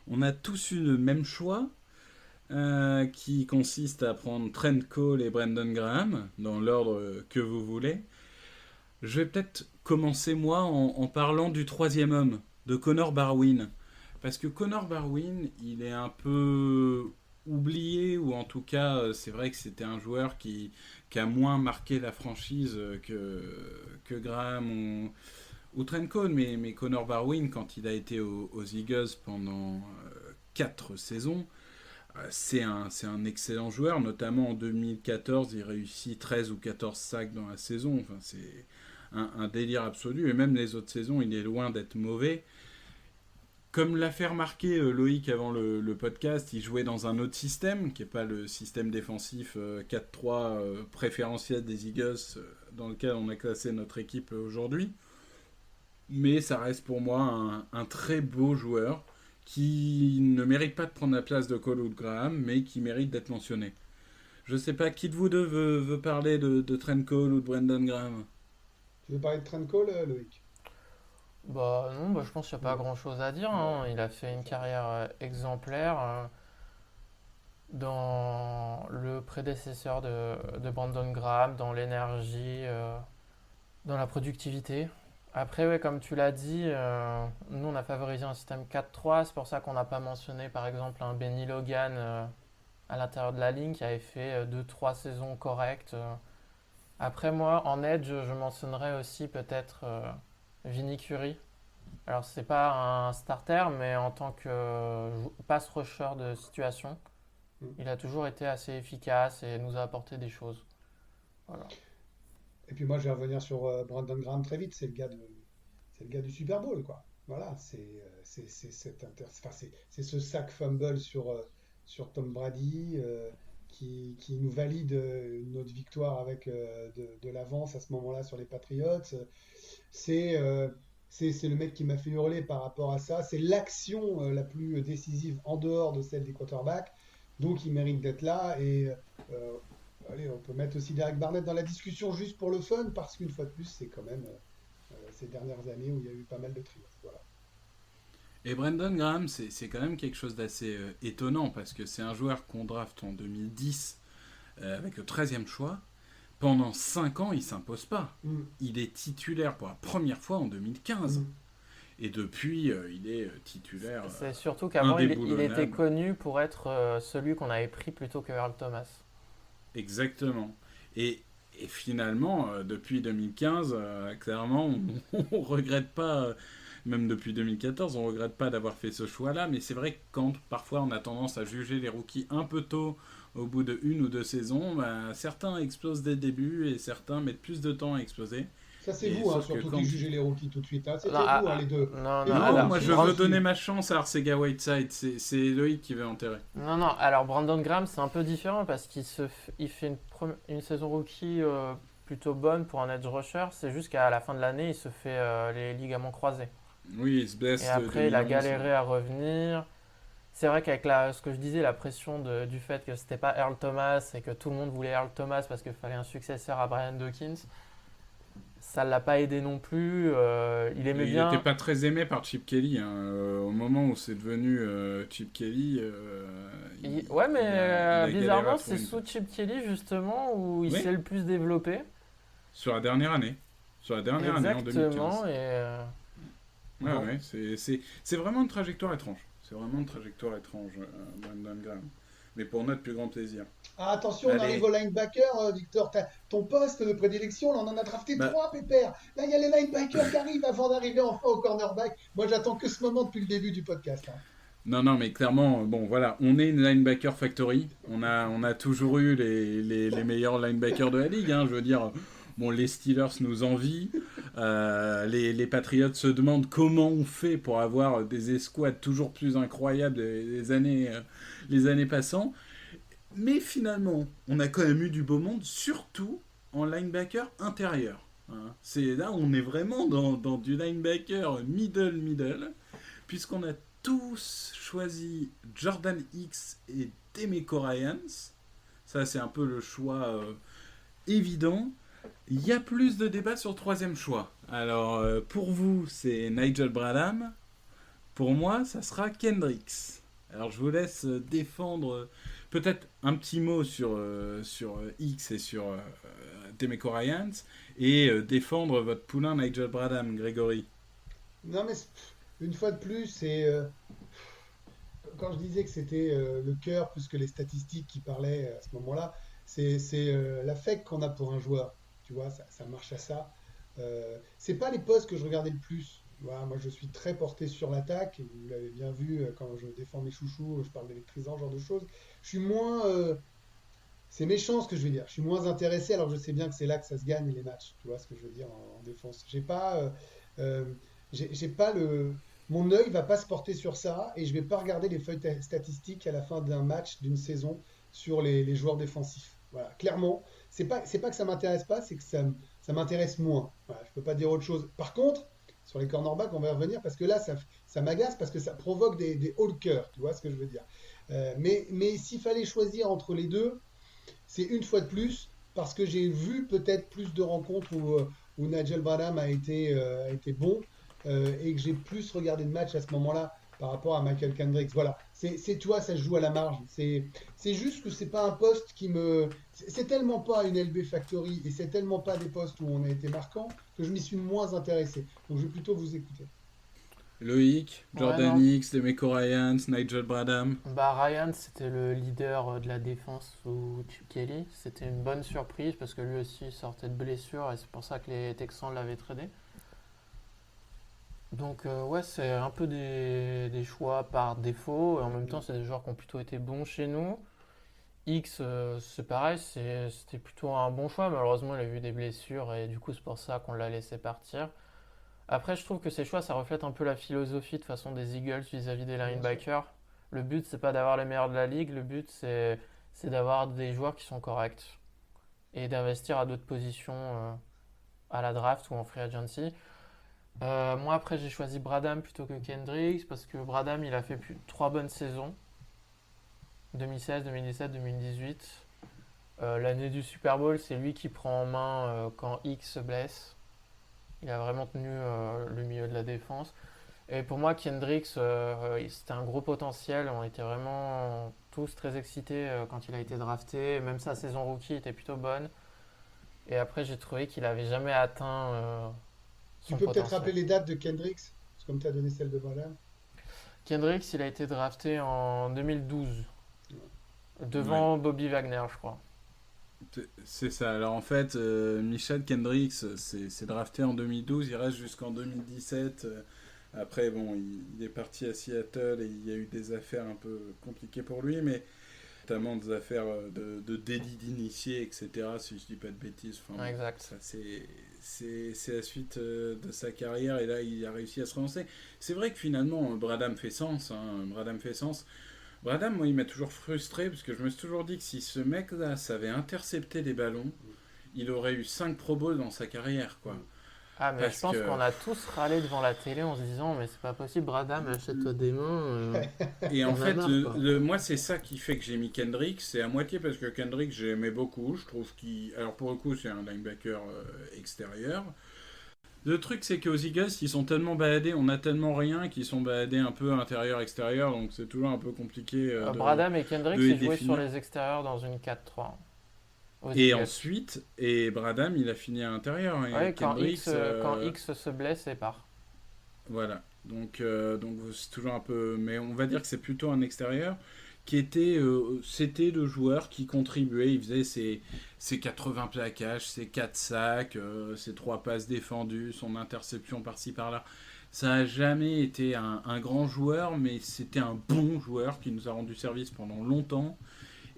on a tous eu le même choix qui consiste à prendre Trent Cole et Brandon Graham dans l'ordre que vous voulez. Je vais peut-être commencer, moi, en parlant du troisième homme, de Connor Barwin. Parce que Connor Barwin, il est un peu oublié, ou en tout cas, c'est vrai que c'était un joueur qui a moins marqué la franchise que Graham ou Trent Cole. Mais Connor Barwin, quand il a été aux Eagles pendant 4 saisons, c'est un excellent joueur. Notamment en 2014, il réussit 13 ou 14 sacs dans la saison. Enfin, c'est un délire absolu. Et même les autres saisons, il est loin d'être mauvais. Comme l'a fait remarquer Loïc avant le podcast, il jouait dans un autre système, qui n'est pas le système défensif 4-3 préférentiel des Eagles, dans lequel on a classé notre équipe aujourd'hui. Mais ça reste pour moi un très beau joueur, qui ne mérite pas de prendre la place de Cole ou de Graham, mais qui mérite d'être mentionné. Je ne sais pas, qui de vous deux veut parler de Trent Cole ou de Brandon Graham? Tu veux parler de Trent Cole, Loïc? Non, je pense qu'il n'y a pas grand-chose à dire, hein. Il a fait une carrière exemplaire dans le prédécesseur de Brandon Graham, dans l'énergie, dans la productivité. Après, ouais, comme tu l'as dit, nous on a favorisé un système 4-3, c'est pour ça qu'on n'a pas mentionné par exemple un Benny Logan à l'intérieur de la ligne qui avait fait 2-3 saisons correctes. Après moi, en edge, je mentionnerais aussi peut-être Vinny Curry. Alors c'est pas un starter, mais en tant que pass rusher de situation, il a toujours été assez efficace et nous a apporté des choses. Voilà. Et puis moi, je vais revenir sur Brandon Graham très vite. C'est le gars du Super Bowl, quoi. Voilà, c'est ce sac fumble sur Tom Brady qui nous valide notre victoire avec de l'avance à ce moment-là sur les Patriots. C'est le mec qui m'a fait hurler par rapport à ça. C'est l'action la plus décisive en dehors de celle des quarterbacks. Donc il mérite d'être là. Et allez, on peut mettre aussi Derek Barnett dans la discussion juste pour le fun, parce qu'une fois de plus, c'est quand même ces dernières années où il y a eu pas mal de triomphes. Voilà. Et Brandon Graham, c'est quand même quelque chose d'assez étonnant, parce que c'est un joueur qu'on draft en 2010 avec le 13e choix. Pendant 5 ans, il ne s'impose pas. Il est titulaire pour la première fois en 2015. Et depuis, il est titulaire. C'est surtout qu'avant, il était connu pour être celui qu'on avait pris plutôt que Earl Thomas. Exactement. Et finalement, depuis 2015, clairement, on ne regrette pas, même depuis 2014, on ne regrette pas d'avoir fait ce choix-là. Mais c'est vrai que quand parfois on a tendance à juger les rookies un peu tôt, au bout de 1 ou 2 saisons, certains explosent dès le début et certains mettent plus de temps à exploser. Ça, c'est vous, surtout qui jugez les rookies tout de suite. C'était vous, les deux. Non, moi je veux donner ma chance à Arcega Whiteside. C'est Loïc qui veut enterrer. Non, alors Brandon Graham, c'est un peu différent parce qu'il fait une saison rookie plutôt bonne pour un edge rusher. C'est juste qu'à la fin de l'année, il se fait les ligaments croisés. Oui, il se blesse. Et après, il a galéré à revenir. c'est vrai qu'avec ce que je disais, la pression du fait que c'était pas Earl Thomas et que tout le monde voulait Earl Thomas parce qu'il fallait un successeur à Brian Dawkins, ça l'a pas aidé non plus. Il aimait Il bien. n'était pas très aimé par Chip Kelly. Hein. Au moment où c'est devenu Chip Kelly, Ouais, mais il a galéré bizarrement, à c'est trouver sous Chip Kelly justement où il Oui. s'est le plus développé. Sur la dernière année. Sur la dernière année, en 2015. Exactement. Ouais, Bon. ouais, c'est vraiment une trajectoire étrange. C'est vraiment une trajectoire étrange, Brandon Graham. Mais pour notre plus grand plaisir. Ah, attention, on Allez. arrive au linebacker, Victor. Ton poste de prédilection, là, on en a drafté Bah. 3, pépère. Là, il y a les linebackers qui arrivent avant d'arriver enfin au cornerback. Moi, j'attends que ce moment depuis le début du podcast. Hein. Non, mais clairement, bon, voilà, on est une linebacker factory. On a toujours eu les meilleurs linebackers de la ligue. Hein, je veux dire, bon, les Steelers nous envient. Les Patriots se demandent comment on fait pour avoir des escouades toujours plus incroyables les années passant. Mais finalement, on a quand même eu du beau monde, surtout en linebacker intérieur. Hein. C'est là où on est vraiment dans du linebacker middle, puisqu'on a tous choisi Jordan Hicks et Demeco Ryans. Ça, c'est un peu le choix évident. Il y a plus de débats sur le troisième choix. Alors, pour vous, c'est Nigel Bradham. Pour moi, ça sera Kendricks. Alors, je vous laisse défendre peut-être un petit mot sur Hicks et sur Demeco Ryans et défendre votre poulain Nigel Bradham, Grégory. Non, mais une fois de plus, quand je disais que c'était le cœur plus que les statistiques qui parlaient à ce moment-là, c'est l'affect qu'on a pour un joueur. Tu vois, ça marche à ça. C'est pas les postes que je regardais le plus. Voilà, moi, je suis très porté sur l'attaque. Vous l'avez bien vu quand je défends mes chouchous, je parle d'électrisant, ce genre de choses. Je suis moins. C'est méchant ce que je veux dire. Je suis moins intéressé, alors je sais bien que c'est là que ça se gagne les matchs. Tu vois ce que je veux dire en défense. Euh, j'ai pas le. Mon œil va pas se porter sur ça et je vais pas regarder les feuilles statistiques à la fin d'un match, d'une saison, sur les joueurs défensifs. Voilà, clairement, c'est pas que ça m'intéresse pas, c'est que ça m'intéresse moins. Voilà, je peux pas dire autre chose. Par contre, sur les cornerbacks, on va y revenir parce que là, ça m'agace parce que ça provoque des hauts le cœur. Tu vois ce que je veux dire? Mais s'il fallait choisir entre les deux, c'est une fois de plus parce que j'ai vu peut-être plus de rencontres où Nigel Bradham a été bon et que j'ai plus regardé de matchs à ce moment-là par rapport à Michael Kendricks. Voilà, tu vois, ça se joue à la marge. C'est juste que c'est pas un poste qui me. C'est tellement pas une LB Factory et c'est tellement pas des postes où on a été marquant que je m'y suis moins intéressé. Donc je vais plutôt vous écouter. Loïc, Ouais, Jordan non. Hicks, Demeco Ryans, Nigel Bradham. Bah, Ryan, c'était le leader de la défense sous Chip Kelly. C'était une bonne surprise parce que lui aussi sortait de blessure et c'est pour ça que les Texans l'avaient tradé. Donc, ouais, c'est un peu des choix par défaut. Et en même temps, c'est des joueurs qui ont plutôt été bons chez nous. X, c'est pareil, c'était plutôt un bon choix. Malheureusement, il a eu des blessures et du coup, c'est pour ça qu'on l'a laissé partir. Après, je trouve que ces choix, ça reflète un peu la philosophie de façon des Eagles vis-à-vis des Bien sûr. linebackers. Le but, c'est pas d'avoir les meilleurs de la ligue. Le but, c'est d'avoir des joueurs qui sont corrects et d'investir à d'autres positions à la draft ou en free agency. Moi, après, j'ai choisi Bradham plutôt que Kendricks parce que Bradham, il a fait 3 bonnes saisons. 2016, 2017, 2018. L'année du Super Bowl, c'est lui qui prend en main quand X se blesse. Il a vraiment tenu le milieu de la défense. Et pour moi, Kendricks, c'était un gros potentiel. On était vraiment tous très excités quand il a été drafté. Même sa saison rookie était plutôt bonne. Et après, j'ai trouvé qu'il n'avait jamais atteint Tu son peux peut-être rappeler potentiel. les dates de Kendricks, comme tu as donné celle de Bradham. Kendricks, il a été drafté en 2012, Ouais, devant Bobby Wagner, je crois. c'est ça. Alors en fait, Michel Kendricks, c'est drafté en 2012, il reste jusqu'en 2017. Après, bon, il est parti à Seattle et il y a eu des affaires un peu compliquées pour lui, mais notamment des affaires de délit d'initié, etc. Si je dis pas de bêtises. Enfin, Ouais, bon, exact. ça c'est la suite de sa carrière et là il a réussi à se relancer. C'est vrai que finalement Bradham fait sens. Hein, Bradham fait sens. Bradham, moi, il m'a toujours frustré parce que je me suis toujours dit que si ce mec-là savait intercepter des ballons, il aurait eu 5 Pro Bowls dans sa carrière, quoi. Ah, mais Parce je pense que- qu'on a tous râlé devant la télé en se disant, mais c'est pas possible, Bradham, achète-toi des mains. Et en On en a fait, marre, quoi. moi, c'est ça qui fait que j'ai mis Kendrick. C'est à moitié parce que Kendrick, j'aimais beaucoup. Je trouve qu'il. Alors, pour le coup, c'est un linebacker extérieur. Le truc, c'est qu'aux Eagles, ils sont tellement baladés, on a tellement rien qu'ils sont baladés un peu intérieur-extérieur. Donc, c'est toujours un peu compliqué. Bradham et Kendrick, de les ils jouaient sur définir. les extérieurs dans une 4-3. Aux Et Eagles. ensuite, Bradham, il a fini à l'intérieur. Et Ouais, Kendrick, quand X se blesse et part. voilà. Donc c'est toujours un peu. Mais on va dire que c'est plutôt un extérieur qui était. C'était le joueur qui contribuait. Il faisait ses 80 plaquages, ses 4 sacs, ses 3 passes défendues, son interception par-ci par-là. Ça n'a jamais été un grand joueur, mais c'était un bon joueur qui nous a rendu service pendant longtemps.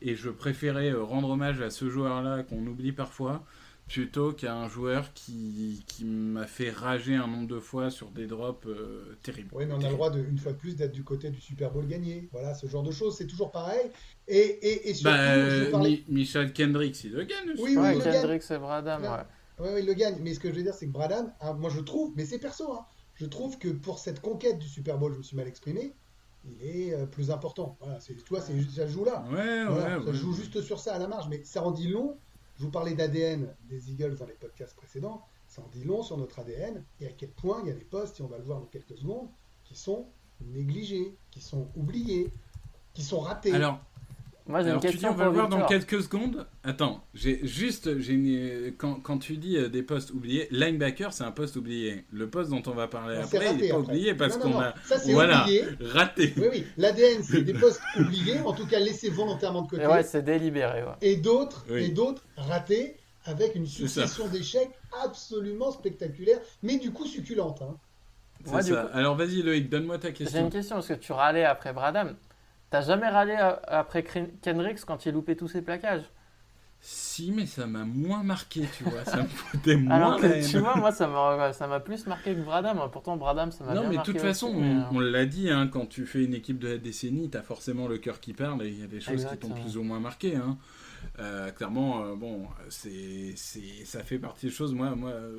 Et je préférais rendre hommage à ce joueur-là qu'on oublie parfois, plutôt qu'à un joueur qui m'a fait rager un nombre de fois sur des drops terribles. Oui, mais on a le droit, une fois de plus, d'être du côté du Super Bowl gagné. Voilà, ce genre de choses, c'est toujours pareil. Et surtout, je parlais... Michael Kendrick, il le gagne. Oui, Ouais, il le gagne. Kendrick et Bradham, Ouais. ouais. Oui, il le gagne. Mais ce que je veux dire, c'est que Bradham, moi je trouve, mais c'est perso, hein, je trouve que pour cette conquête du Super Bowl, je me suis mal exprimé, il est plus important. Voilà, tu vois, ça joue là. Ouais, Voilà, ouais, ça joue juste sur ça à la marge, mais ça en dit long. Je vous parlais d'ADN des Eagles dans les podcasts précédents. Ça en dit long sur notre ADN et à quel point il y a des postes, et on va le voir dans quelques secondes, qui sont négligés, qui sont oubliés, qui sont ratés. Alors, Moi, j'ai une tu dis, question on va pour le voir dans Victor. quelques secondes. Attends, quand tu dis des postes oubliés, linebacker, c'est un poste oublié. Le poste dont on va parler Non, c'est après, il raté, n'est pas après. oublié parce Non, qu'on non, a. ça, c'est Voilà, oublié. raté. Oui, oui, l'ADN, c'est des postes oubliés, en tout cas laissés volontairement de côté, Et ouais, c'est délibéré, ouais. et d'autres Oui. ratés avec une C'est ça. succession d'échecs absolument spectaculaire, mais du coup succulente. Hein. C'est Moi, du ça. coup- Alors vas-y Loïc, donne-moi ta J'ai question. une question, parce que tu râlais après Bradham. T'as jamais râlé après Kendricks quand il loupait tous ses plaquages? Si, mais ça m'a moins marqué, tu vois. Ça me foutait moins Alors la que haine. tu vois, moi, ça m'a plus marqué que Bradham. Pourtant, Bradham, ça m'a Non, bien mais de marqué toute façon, aussi, mais, on l'a dit, hein, quand tu fais une équipe de la décennie, t'as forcément le cœur qui parle et il y a des choses qui t'ont Exactement. plus ou moins marqué. Hein. Clairement, bon, ça fait partie des choses. Moi,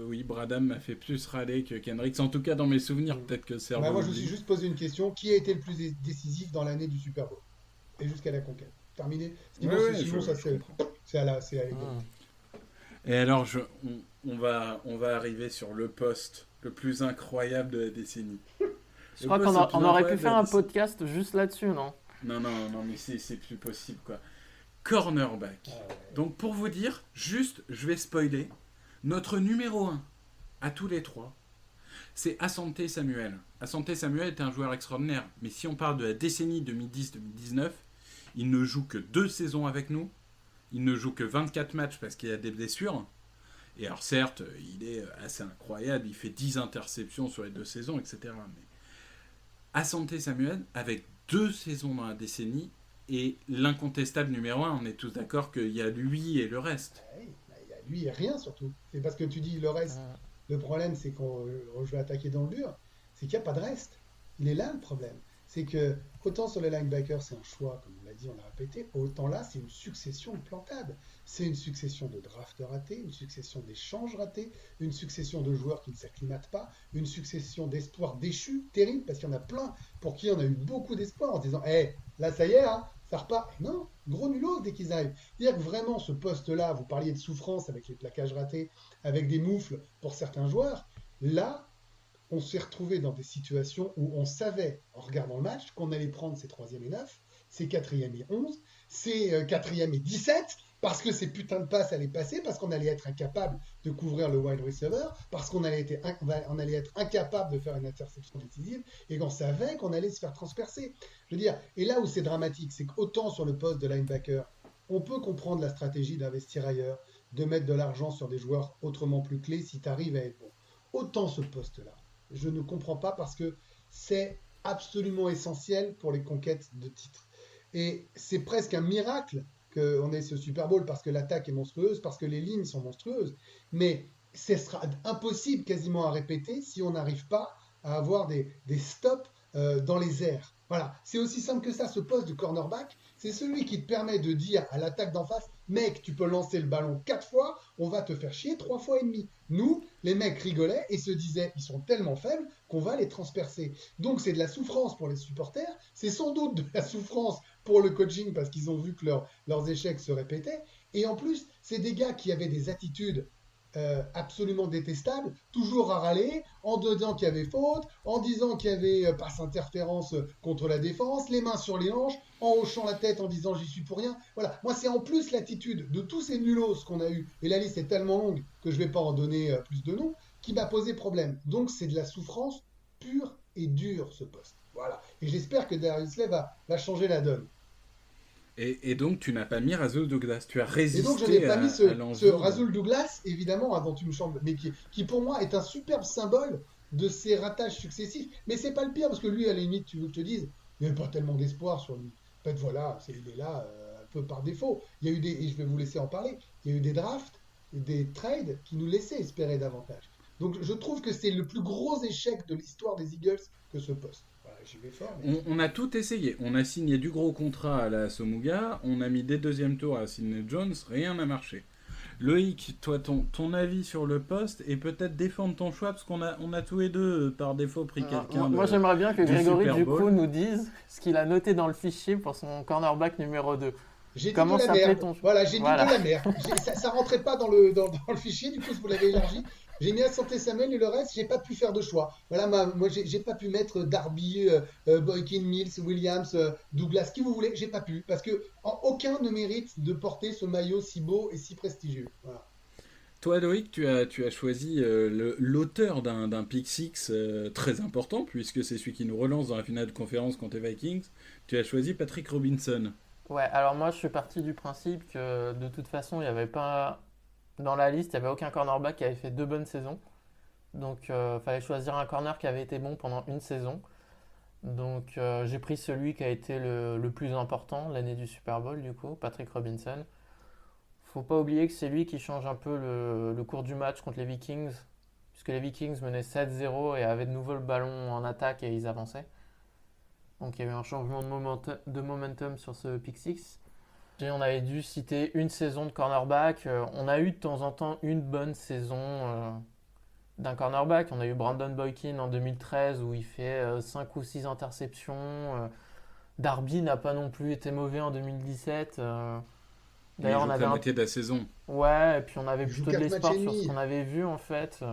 oui, Bradham m'a fait plus râler que Kendricks. En tout cas, dans mes souvenirs, peut-être que c'est Bah, moi, je me suis juste posé une question. Qui a été le plus décisif dans l'année du Super Bowl et jusqu'à la conquête? Terminé. Sinon, Ouais, sinon je ça c'est à l'égalité. Et alors, on va arriver sur le poste le plus incroyable de la décennie. Je crois qu'on aurait pu faire un podcast juste là-dessus, non? Non, mais c'est plus possible, quoi. Cornerback. Donc, pour vous dire, juste, je vais spoiler, notre numéro 1, à tous les trois, c'est Asante Samuel. Asante Samuel est un joueur extraordinaire, mais si on parle de la décennie 2010-2019, il ne joue que 2 saisons avec nous, il ne joue que 24 matchs parce qu'il a des blessures, et alors certes, il est assez incroyable, il fait 10 interceptions sur les 2 saisons, etc. Mais Asante Samuel, avec 2 saisons dans la décennie, est l'incontestable numéro 1. On est tous d'accord qu'il y a lui et le reste. Il y a lui et rien surtout. C'est parce que tu dis le reste. Le problème, c'est qu'on je vais attaquer dans le dur. C'est qu'il n'y a pas de reste. Il est là le problème. C'est que autant sur les linebackers, c'est un choix, comme on l'a dit, on l'a répété, autant là, c'est une succession de plantades. C'est une succession de drafts ratés, une succession d'échanges ratés, une succession de joueurs qui ne s'acclimatent pas, une succession d'espoirs déchus, terrible, parce qu'il y en a plein pour qui on a eu beaucoup d'espoir en se disant là, ça y est, hein, ça repart. Et non, gros nulos dès qu'ils arrivent. C'est-à-dire que vraiment, ce poste-là, vous parliez de souffrance avec les plaquages ratés, avec des moufles pour certains joueurs, là, on s'est retrouvé dans des situations où on savait, en regardant le match, qu'on allait prendre ces 3e et 9, ces 4e et 11, ces 4e et 17, parce que ces putains de passes allaient passer, parce qu'on allait être incapable de couvrir le wide receiver, parce qu'on allait être incapable de faire une interception décisive, et qu'on savait qu'on allait se faire transpercer. Je veux dire, et là où c'est dramatique, c'est qu'autant sur le poste de linebacker, on peut comprendre la stratégie d'investir ailleurs, de mettre de l'argent sur des joueurs autrement plus clés si tu arrives à être bon. Autant ce poste-là, je ne comprends pas parce que c'est absolument essentiel pour les conquêtes de titres. Et c'est presque un miracle qu'on ait ce Super Bowl parce que l'attaque est monstrueuse, parce que les lignes sont monstrueuses. Mais ce sera impossible quasiment à répéter si on n'arrive pas à avoir des stops dans les airs. Voilà, c'est aussi simple que ça. Ce poste de cornerback, c'est celui qui te permet de dire à l'attaque d'en face mec, tu peux lancer le ballon 4 fois, on va te faire chier 3 fois et demi. Nous, les mecs rigolaient et se disaient, ils sont tellement faibles qu'on va les transpercer. Donc c'est de la souffrance pour les supporters, c'est sans doute de la souffrance pour le coaching parce qu'ils ont vu que leurs échecs se répétaient. Et en plus, c'est des gars qui avaient des attitudes absolument détestable, toujours à râler, en disant qu'il y avait faute, en disant qu'il y avait passe interférence contre la défense, les mains sur les hanches, en hochant la tête en disant j'y suis pour rien. Voilà, moi c'est en plus l'attitude de tous ces nulos qu'on a eu, et la liste est tellement longue que je ne vais pas en donner plus de noms, qui m'a posé problème. Donc c'est de la souffrance pure et dure ce poste. Voilà, et j'espère que Darius Slay va changer la donne. Et donc, tu n'as pas mis Rasul Douglas. Tu as Et donc, je résisté n'ai pas mis à ce l'envie. Rasul Douglas, évidemment, avant tu me chambres, mais qui pour moi est un superbe symbole de ces ratages successifs. Mais c'est pas le pire, parce que lui, à la limite, tu veux que je te dise, il n'y avait pas tellement d'espoir sur lui. En fait, voilà, il est là un peu par défaut. Il y a eu et je vais vous laisser en parler, il y a eu des drafts, des trades qui nous laissaient espérer davantage. Donc, je trouve que c'est le plus gros échec de l'histoire des Eagles que ce poste. Voilà, j'y vais fort. Mais... On a tout essayé. On a signé du gros contrat à la Somuga. On a mis des deuxièmes tours à Sidney Jones. Rien n'a marché. Loïc, toi, ton avis sur le poste et peut-être défendre ton choix parce qu'on a tous les deux par défaut pris quelqu'un. Moi, j'aimerais bien que du Grégory, Super du Bowl. coup, nous dise ce qu'il a noté dans le fichier pour son cornerback numéro 2. J'ai dit Comment de la s'appelait merde. ton- Voilà, j'ai Voilà. dit de la merde. Ça rentrait pas dans le fichier, du coup, vous l'avez élargi. J'ai mis à Santé Samuel et le reste, j'ai pas pu faire de choix. Voilà, moi, j'ai pas pu mettre Darby, Boykin, Mills, Williams, Douglas, qui vous voulez, j'ai pas pu. Parce que aucun ne mérite de porter ce maillot si beau et si prestigieux. Voilà. Toi, Loïc, tu as choisi l'auteur d'un pick six très important puisque c'est celui qui nous relance dans la finale de conférence contre les Vikings. Tu as choisi Patrick Robinson. Ouais, alors moi, je suis parti du principe que de toute façon, il n'y avait pas. Dans la liste, il n'y avait aucun cornerback qui avait fait 2 bonnes saisons. Donc, il fallait choisir un corner qui avait été bon pendant une saison. Donc, j'ai pris celui qui a été le plus important l'année du Super Bowl, du coup, Patrick Robinson. Faut pas oublier que c'est lui qui change un peu le cours du match contre les Vikings, puisque les Vikings menaient 7-0 et avaient de nouveau le ballon en attaque et ils avançaient. Donc, il y a eu un changement de momentum sur ce pick six. Et on avait dû citer une saison de cornerback. On a eu de temps en temps une bonne saison d'un cornerback. On a eu Brandon Boykin en 2013 où il fait 5 ou 6 interceptions. Darby n'a pas non plus été mauvais en 2017. Il D'ailleurs, joue on que avait la moitié de la saison. Ouais, et puis on avait Il joue plutôt de 4 l'espoir matchs et sur demi. ce qu'on avait vu en fait.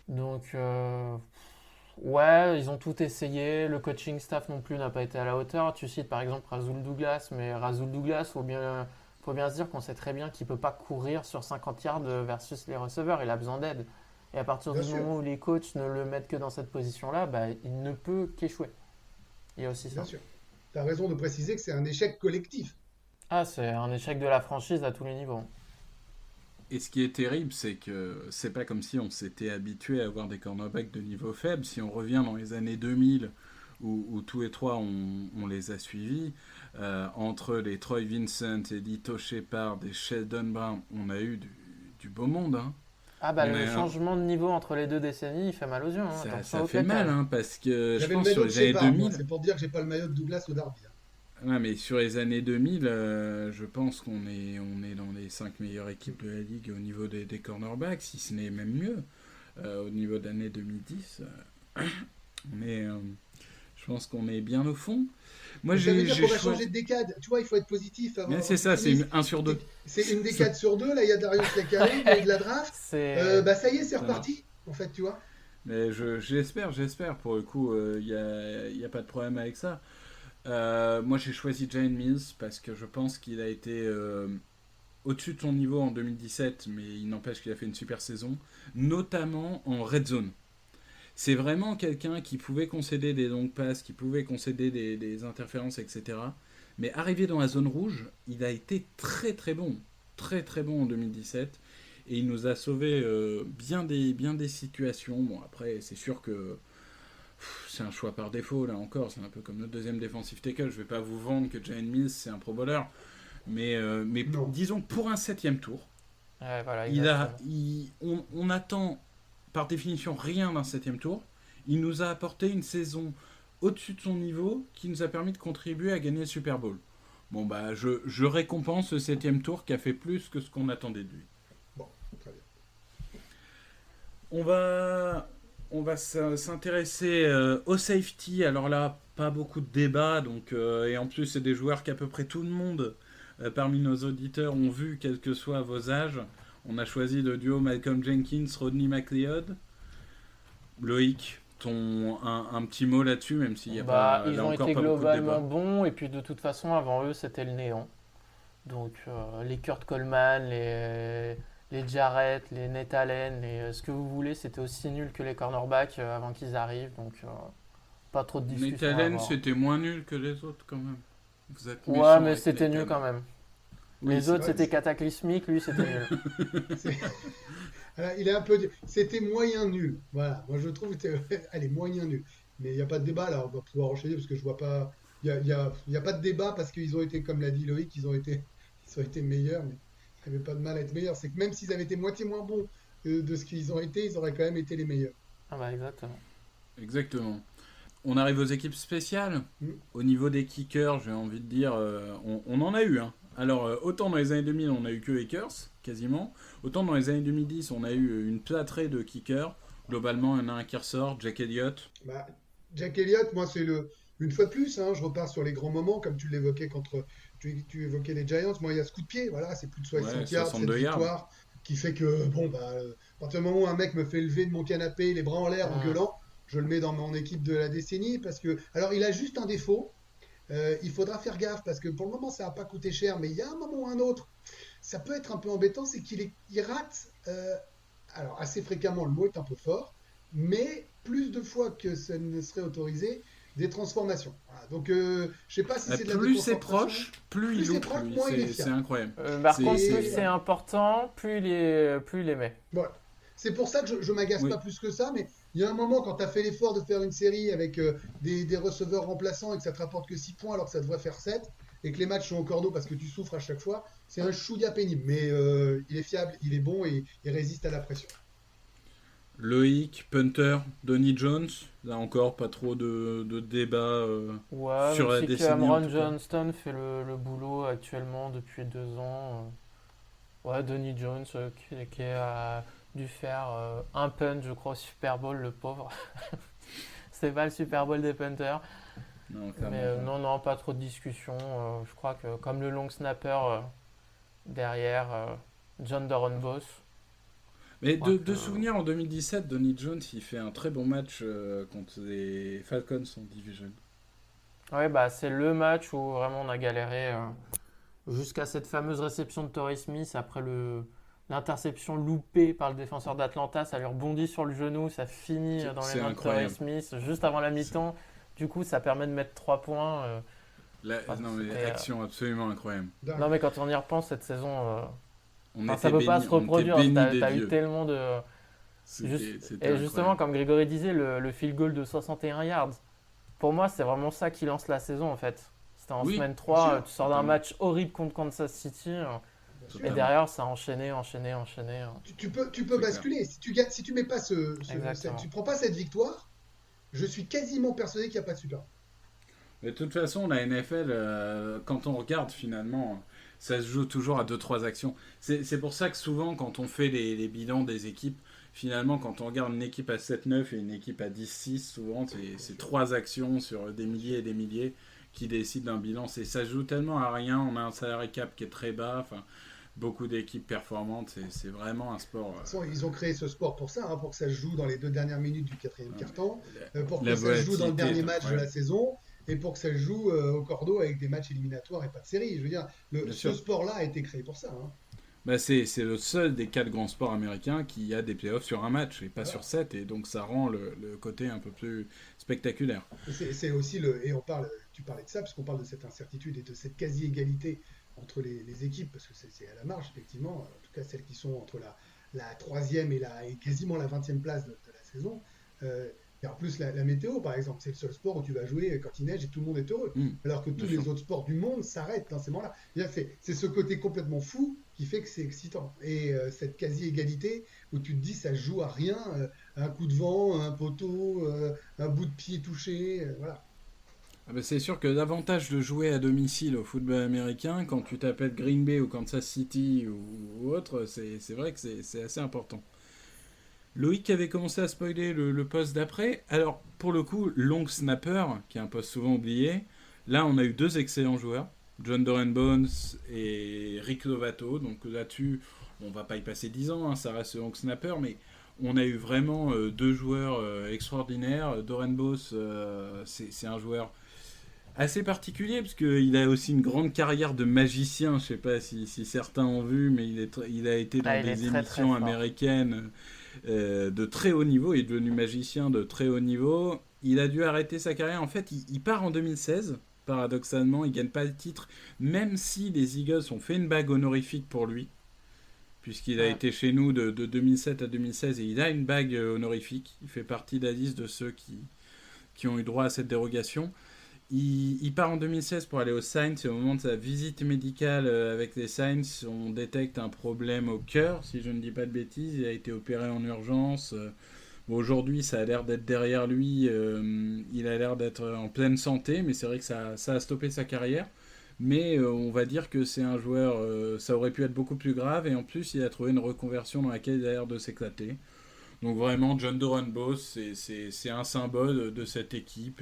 Donc, ouais, ils ont tout essayé. Le coaching staff non plus n'a pas été à la hauteur. Tu cites par exemple Rasul Douglas, mais Rasul Douglas, faut bien se dire qu'on sait très bien qu'il peut pas courir sur 50 yards versus les receveurs. Il a besoin d'aide. Et à partir Bien du sûr. moment où les coachs ne le mettent que dans cette position-là, bah, il ne peut qu'échouer. Il y a aussi ça. Bien sûr. Tu as raison de préciser que c'est un échec collectif. Ah, c'est un échec de la franchise à tous les niveaux. Et ce qui est terrible, c'est que c'est pas comme si on s'était habitué à avoir des cornerbacks de niveau faible. Si on revient dans les années 2000, où tous les trois on les a suivis, entre les Troy Vincent, Edito Shepard et Sheldon Brown, on a eu du beau monde. Hein. Ah bah On le est un- changement de niveau entre les 2 décennies, il fait mal aux yeux. Hein. Ça, Attention ça au fait mal, plaquage. hein, parce que je J'avais le pense maillot sur de les années Shepard, moi. 2000... C'est pour dire que j'ai pas le maillot de Douglas ou Darby. Ouais, mais sur les années 2000, je pense qu'on est dans les 5 meilleures équipes de la ligue au niveau des cornerbacks, si ce n'est même mieux. Au niveau d'année 2010, je pense qu'on est bien au fond. Moi, Ça veut dire j'ai qu'on va choisi... changer de décade. Tu vois, il faut être positif. Mais c'est ça, c'est 1 sur 2. C'est une décade sur 2. Là, il y a Darius qui arrive, il y a eu de la draft. C'est Bah ça y est, c'est Ça reparti. En fait, tu vois. Mais j'espère, pour le coup, il y a pas de problème avec ça. Moi, j'ai choisi Jalen Mills parce que je pense qu'il a été au-dessus de son niveau en 2017, mais il n'empêche qu'il a fait une super saison, notamment en red zone. C'est vraiment quelqu'un qui pouvait concéder des longues passes, qui pouvait concéder des interférences, etc. Mais arrivé dans la zone rouge, il a été très très bon en 2017. Et il nous a sauvé bien des situations. Bon, après, c'est sûr que c'est un choix par défaut, là encore. C'est un peu comme notre deuxième defensive tackle. Je vais pas vous vendre que Jalen Mills, c'est un pro bowler. Mais Non. disons, pour un 7e tour, ouais, voilà, on attend par définition rien d'un 7e tour. Il nous a apporté une saison au-dessus de son niveau qui nous a permis de contribuer à gagner le Super Bowl. Bon, bah, je récompense ce 7e tour qui a fait plus que ce qu'on attendait de lui. Bon, très bien. On va s'intéresser au safety. Alors là, pas beaucoup de débats. Donc, et en plus, c'est des joueurs qu'à peu près tout le monde parmi nos auditeurs ont vu, quels que soient vos âges. On a choisi le duo Malcolm Jenkins, Rodney McLeod. Loïc, un petit mot là-dessus, même s'il n'y a pas, Ils là ont encore été pas beaucoup de globalement débats. bons, et puis de toute façon, avant eux, c'était le néant. Donc, les Kurt Coleman, les Jarrett, les Nate Allen, ce que vous voulez, c'était aussi nul que les cornerbacks avant qu'ils arrivent. Donc, pas trop de discussion Nate à Allen, avoir. c'était moins nul que les autres quand même. Vous êtes Ouais, méchant mais avec c'était Nate nul Allen. quand même. Oui, Les c'est autres, vrai, c'était c'est- cataclysmique, lui, c'était nul. c'est- Il est un peu. C'était moyen nul. Voilà. Moi, je trouve que elle est moyen nul. Mais il n'y a pas de débat là. On va pouvoir enchaîner parce que je vois pas. Il y a pas de débat parce qu'ils ont été, comme l'a dit Loïc, ils ont été meilleurs. Mais il n'y avait pas de mal à être meilleurs. C'est que même s'ils avaient été moitié moins bons de ce qu'ils ont été, ils auraient quand même été les meilleurs. Ah bah, exactement. Exactement. On arrive aux équipes spéciales. Mm. Au niveau des kickers, j'ai envie de dire, on en a eu. Hein. Alors, autant dans les années 2000, on a eu que Akers, quasiment. Autant dans les années 2010, on a eu une plâtrée de kickers. Globalement, il y en a un qui ressort, Jack Elliott. Bah, Jack Elliott, moi, c'est le. Une fois de plus, hein, je repars sur les grands moments, comme tu l'évoquais tu évoquais les Giants. Moi, il y a ce coup de pied, voilà, c'est plus de 60 Ouais, yards, cette 62 yards. victoire, qui fait que, bon, à partir du moment où un mec me fait lever de mon canapé, les bras en l'air, en Mm. gueulant, je le mets dans mon équipe de la décennie, parce que, alors, il a juste un défaut. Il faudra faire gaffe, parce que pour le moment, ça n'a pas coûté cher, mais il y a un moment ou un autre, ça peut être un peu embêtant, c'est il rate, alors assez fréquemment, le mot est un peu fort, mais plus de fois que ça ne serait autorisé, des transformations. Voilà. Donc, je ne sais pas si c'est de la Plus c'est déconcentration. proche, plus Plus il c'est loupe. proche, lui. moins il est C'est fiable. incroyable. Par C'est- contre, Et plus c'est important, plus il les met. voilà. C'est pour ça que je m'agace Oui. pas plus que ça, mais il y a un moment quand tu as fait l'effort de faire une série avec des receveurs remplaçants et que ça te rapporte que 6 points alors que ça devrait faire 7, et que les matchs sont au cordeau parce que tu souffres à chaque fois, c'est un chouïa pénible. Mais il est fiable, il est bon et il résiste à la pression. Loïc, punter, Donny Jones. Là encore, pas trop de débat. Ouais, Sur la même si décennie, en Cameron tout cas. Johnston fait le boulot actuellement depuis 2 ans. Ouais, Donny Jones qui a dû faire un punt, je crois, au Super Bowl, le pauvre. C'est pas le Super Bowl des punters. Non, clairement Mais pas. non, pas trop de discussion. Je crois que comme le long snapper derrière, John Dorenbos. Mais crois de que- souvenir, en 2017, Donny Jones, il fait un très bon match contre les Falcons en division. Ouais, bah c'est le match où vraiment on a galéré jusqu'à cette fameuse réception de Torrey Smith après l'interception loupée par le défenseur d'Atlanta. Ça lui rebondit sur le genou, ça finit dans C'est les mains de Torrey incroyable. Smith juste avant la mi-temps. Du coup, ça permet de mettre 3 points. Non, mais c'était, action absolument incroyable. Dingue. Non, mais quand on y repense, cette saison, On ça était peut pas bénis- se on était reproduire. bénis T'as des t'as eu dieux. tellement de. C'était Et justement, incroyable. comme Grégory disait, le field goal de 61 yards, pour moi, c'est vraiment ça qui lance la saison en fait. C'était en Oui, semaine bien 3, sûr, tu sors d'un totalement. match horrible contre Kansas City, Bien sûr. et derrière, ça a enchaîné. Tu peux C'est basculer. Si tu mets pas Exactement. tu prends pas cette victoire, je suis quasiment persuadé qu'il n'y a pas de Super Bowl. Mais de toute façon, la NFL, quand on regarde finalement, ça se joue toujours à 2-3 actions. C'est pour ça que souvent, quand on fait les bilans des équipes, finalement, quand on regarde une équipe à 7-9 et une équipe à 10-6, souvent, c'est 3 actions sur des milliers et des milliers qui décident d'un bilan. Ça se joue tellement à rien. On a un salary cap qui est très bas. Enfin, beaucoup d'équipes performantes. C'est vraiment un sport. De toute façon, ils ont créé ce sport pour ça, hein, pour que ça se joue dans les 2 dernières minutes du 4e quart-temps, pour que La ça se joue dans le volatilité dernier est match de la incroyable. saison, et pour que ça se joue au cordeau avec des matchs éliminatoires et pas de série. Je veux dire, Bien ce sûr. sport-là a été créé pour ça. Hein. Bah c'est le seul des 4 grands sports américains qui a des playoffs sur un match et pas Voilà. sur 7. Et donc ça rend le côté un peu plus spectaculaire. Et c'est aussi et tu parlais de ça, parce qu'on parle de cette incertitude et de cette quasi-égalité entre les équipes, parce que c'est à la marge, effectivement, en tout cas celles qui sont entre la 3e et quasiment la 20e place de la saison. Et en plus, la météo, par exemple, c'est le seul sport où tu vas jouer quand il neige et tout le monde est heureux. Alors que tous Bien les sûr. autres sports du monde s'arrêtent dans ces moments-là. C'est ce côté complètement fou qui fait que c'est excitant. Et cette quasi-égalité où tu te dis ça se joue à rien, un coup de vent, un poteau, un bout de pied touché, voilà. Ah bah, c'est sûr que l'avantage de jouer à domicile au football américain, quand tu t'appelles Green Bay ou Kansas City ou autre, c'est vrai que c'est assez important. Loïc avait commencé à spoiler le poste d'après. Alors, pour le coup, long snapper, qui est un poste souvent oublié, là, on a eu 2 excellents joueurs, John Bones et Rick Lovato. Donc là-dessus, on va pas y passer 10 ans, hein, ça reste long snapper, mais on a eu vraiment 2 joueurs extraordinaires. Doran Boss, c'est un joueur assez particulier, parce qu'il a aussi une grande carrière de magicien. Je sais pas si certains ont vu, mais il a été dans des émissions américaines de très haut niveau. Il est devenu magicien de très haut niveau. Il a dû arrêter sa carrière. En fait, il part en 2016. Paradoxalement, il gagne pas le titre, même si les Eagles ont fait une bague honorifique pour lui, puisqu'il a été chez nous de 2007 à 2016, et il a une bague honorifique. Il fait partie de la liste de ceux qui ont eu droit à cette dérogation. Il part en 2016 pour aller aux Saints, et au moment de sa visite médicale avec les Saints, on détecte un problème au cœur, si je ne dis pas de bêtises. Il a été opéré en urgence. Bon, aujourd'hui, ça a l'air d'être derrière lui. Il a l'air d'être en pleine santé, mais c'est vrai que ça a stoppé sa carrière. Mais on va dire que c'est un joueur, ça aurait pu être beaucoup plus grave, et en plus, il a trouvé une reconversion dans laquelle il a l'air de s'éclater. Donc vraiment, John Doran Boss, c'est un symbole de cette équipe,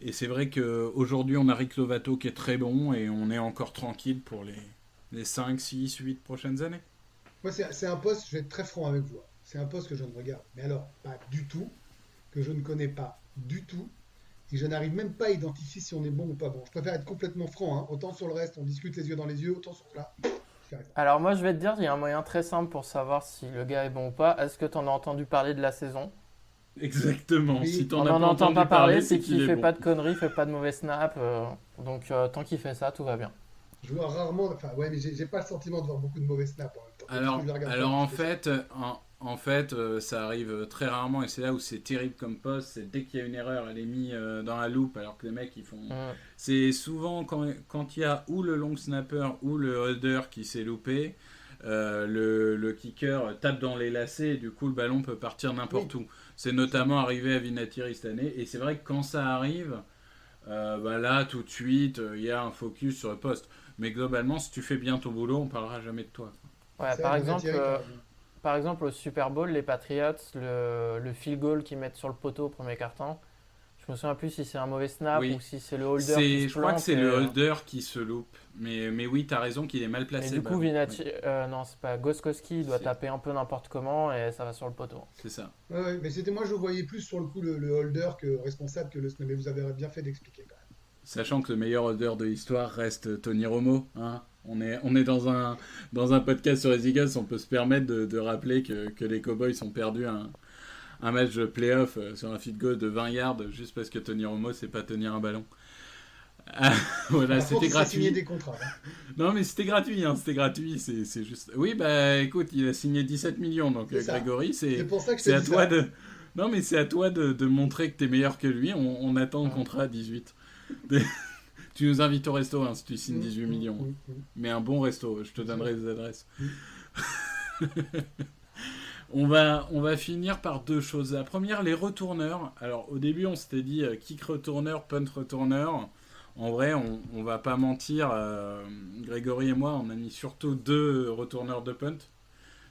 et c'est vrai qu'aujourd'hui, on a Rick Lovato qui est très bon, et on est encore tranquille pour les 5, 6, 8 prochaines années. Moi, c'est un poste, je vais être très franc avec vous, hein. C'est un poste que je ne regarde, mais alors pas du tout, que je ne connais pas du tout, et je n'arrive même pas à identifier si on est bon ou pas bon. Je préfère être complètement franc, hein. Autant sur le reste, on discute les yeux dans les yeux, autant sur là. Alors moi, je vais te dire, il y a un moyen très simple pour savoir si le gars est bon ou pas. Est-ce que tu en as entendu parler de la saison? Exactement. Oui. Si On n'en entend pas parler, c'est qu'il fait pas de conneries, fait pas de mauvais snaps. Donc tant qu'il fait ça, tout va bien. Je vois rarement, enfin ouais, mais j'ai pas le sentiment de voir beaucoup de mauvais snaps en même temps. Alors en fait, ça arrive très rarement, et c'est là où c'est terrible comme poste. C'est dès qu'il y a une erreur, elle est mise dans la loupe, alors que les mecs ils font. C'est souvent quand il y a ou le long snapper ou le holder qui s'est loupé. Le kicker tape dans les lacets, et du coup le ballon peut partir n'importe où. C'est notamment arrivé à Vinatieri cette année, et c'est vrai que quand ça arrive, là tout de suite il y a un focus sur le poste. Mais globalement, si tu fais bien ton boulot, on parlera jamais de toi. Ouais, par exemple, au Super Bowl, les Patriots, le field goal qu'ils mettent sur le poteau au premier quart-temps, je me souviens plus si c'est un mauvais snap ou si c'est le holder qui se Je crois que c'est plante, le holder qui se loupe. Mais oui, t'as raison qu'il est mal placé. Et du coup, non, c'est pas Gostkowski, il doit taper un peu n'importe comment et ça va sur le poteau. C'est ça. Ouais, mais moi je voyais plus sur le coup le holder que responsable que le snap. Mais vous avez bien fait d'expliquer quand même. Sachant que le meilleur holder de l'histoire reste Tony Romo, hein. On est dans un podcast sur les Eagles, on peut se permettre de rappeler que les Cowboys ont perdu un match de playoff sur un field goal de 20 yards juste parce que Tony Romo sait pas tenir un ballon. Voilà, c'était gratuit. Signé des contrats. Hein. Non, mais c'était gratuit, hein, c'était gratuit, c'est juste. Oui, bah écoute, il a signé 17 millions, donc Grégory, c'est pour ça que c'est à toi de. Non, mais c'est à toi de montrer que t'es meilleur que lui. On attend le contrat à 18. Tu nous invites au resto hein, si tu signes 18 millions. Mais un bon resto, je te donnerai les adresses. On va finir par 2 choses. La première, les retourneurs. Alors au début, on s'était dit kick retourneur, punt retourneur. En vrai, on va pas mentir. Grégory et moi, on a mis surtout 2 retourneurs de punt,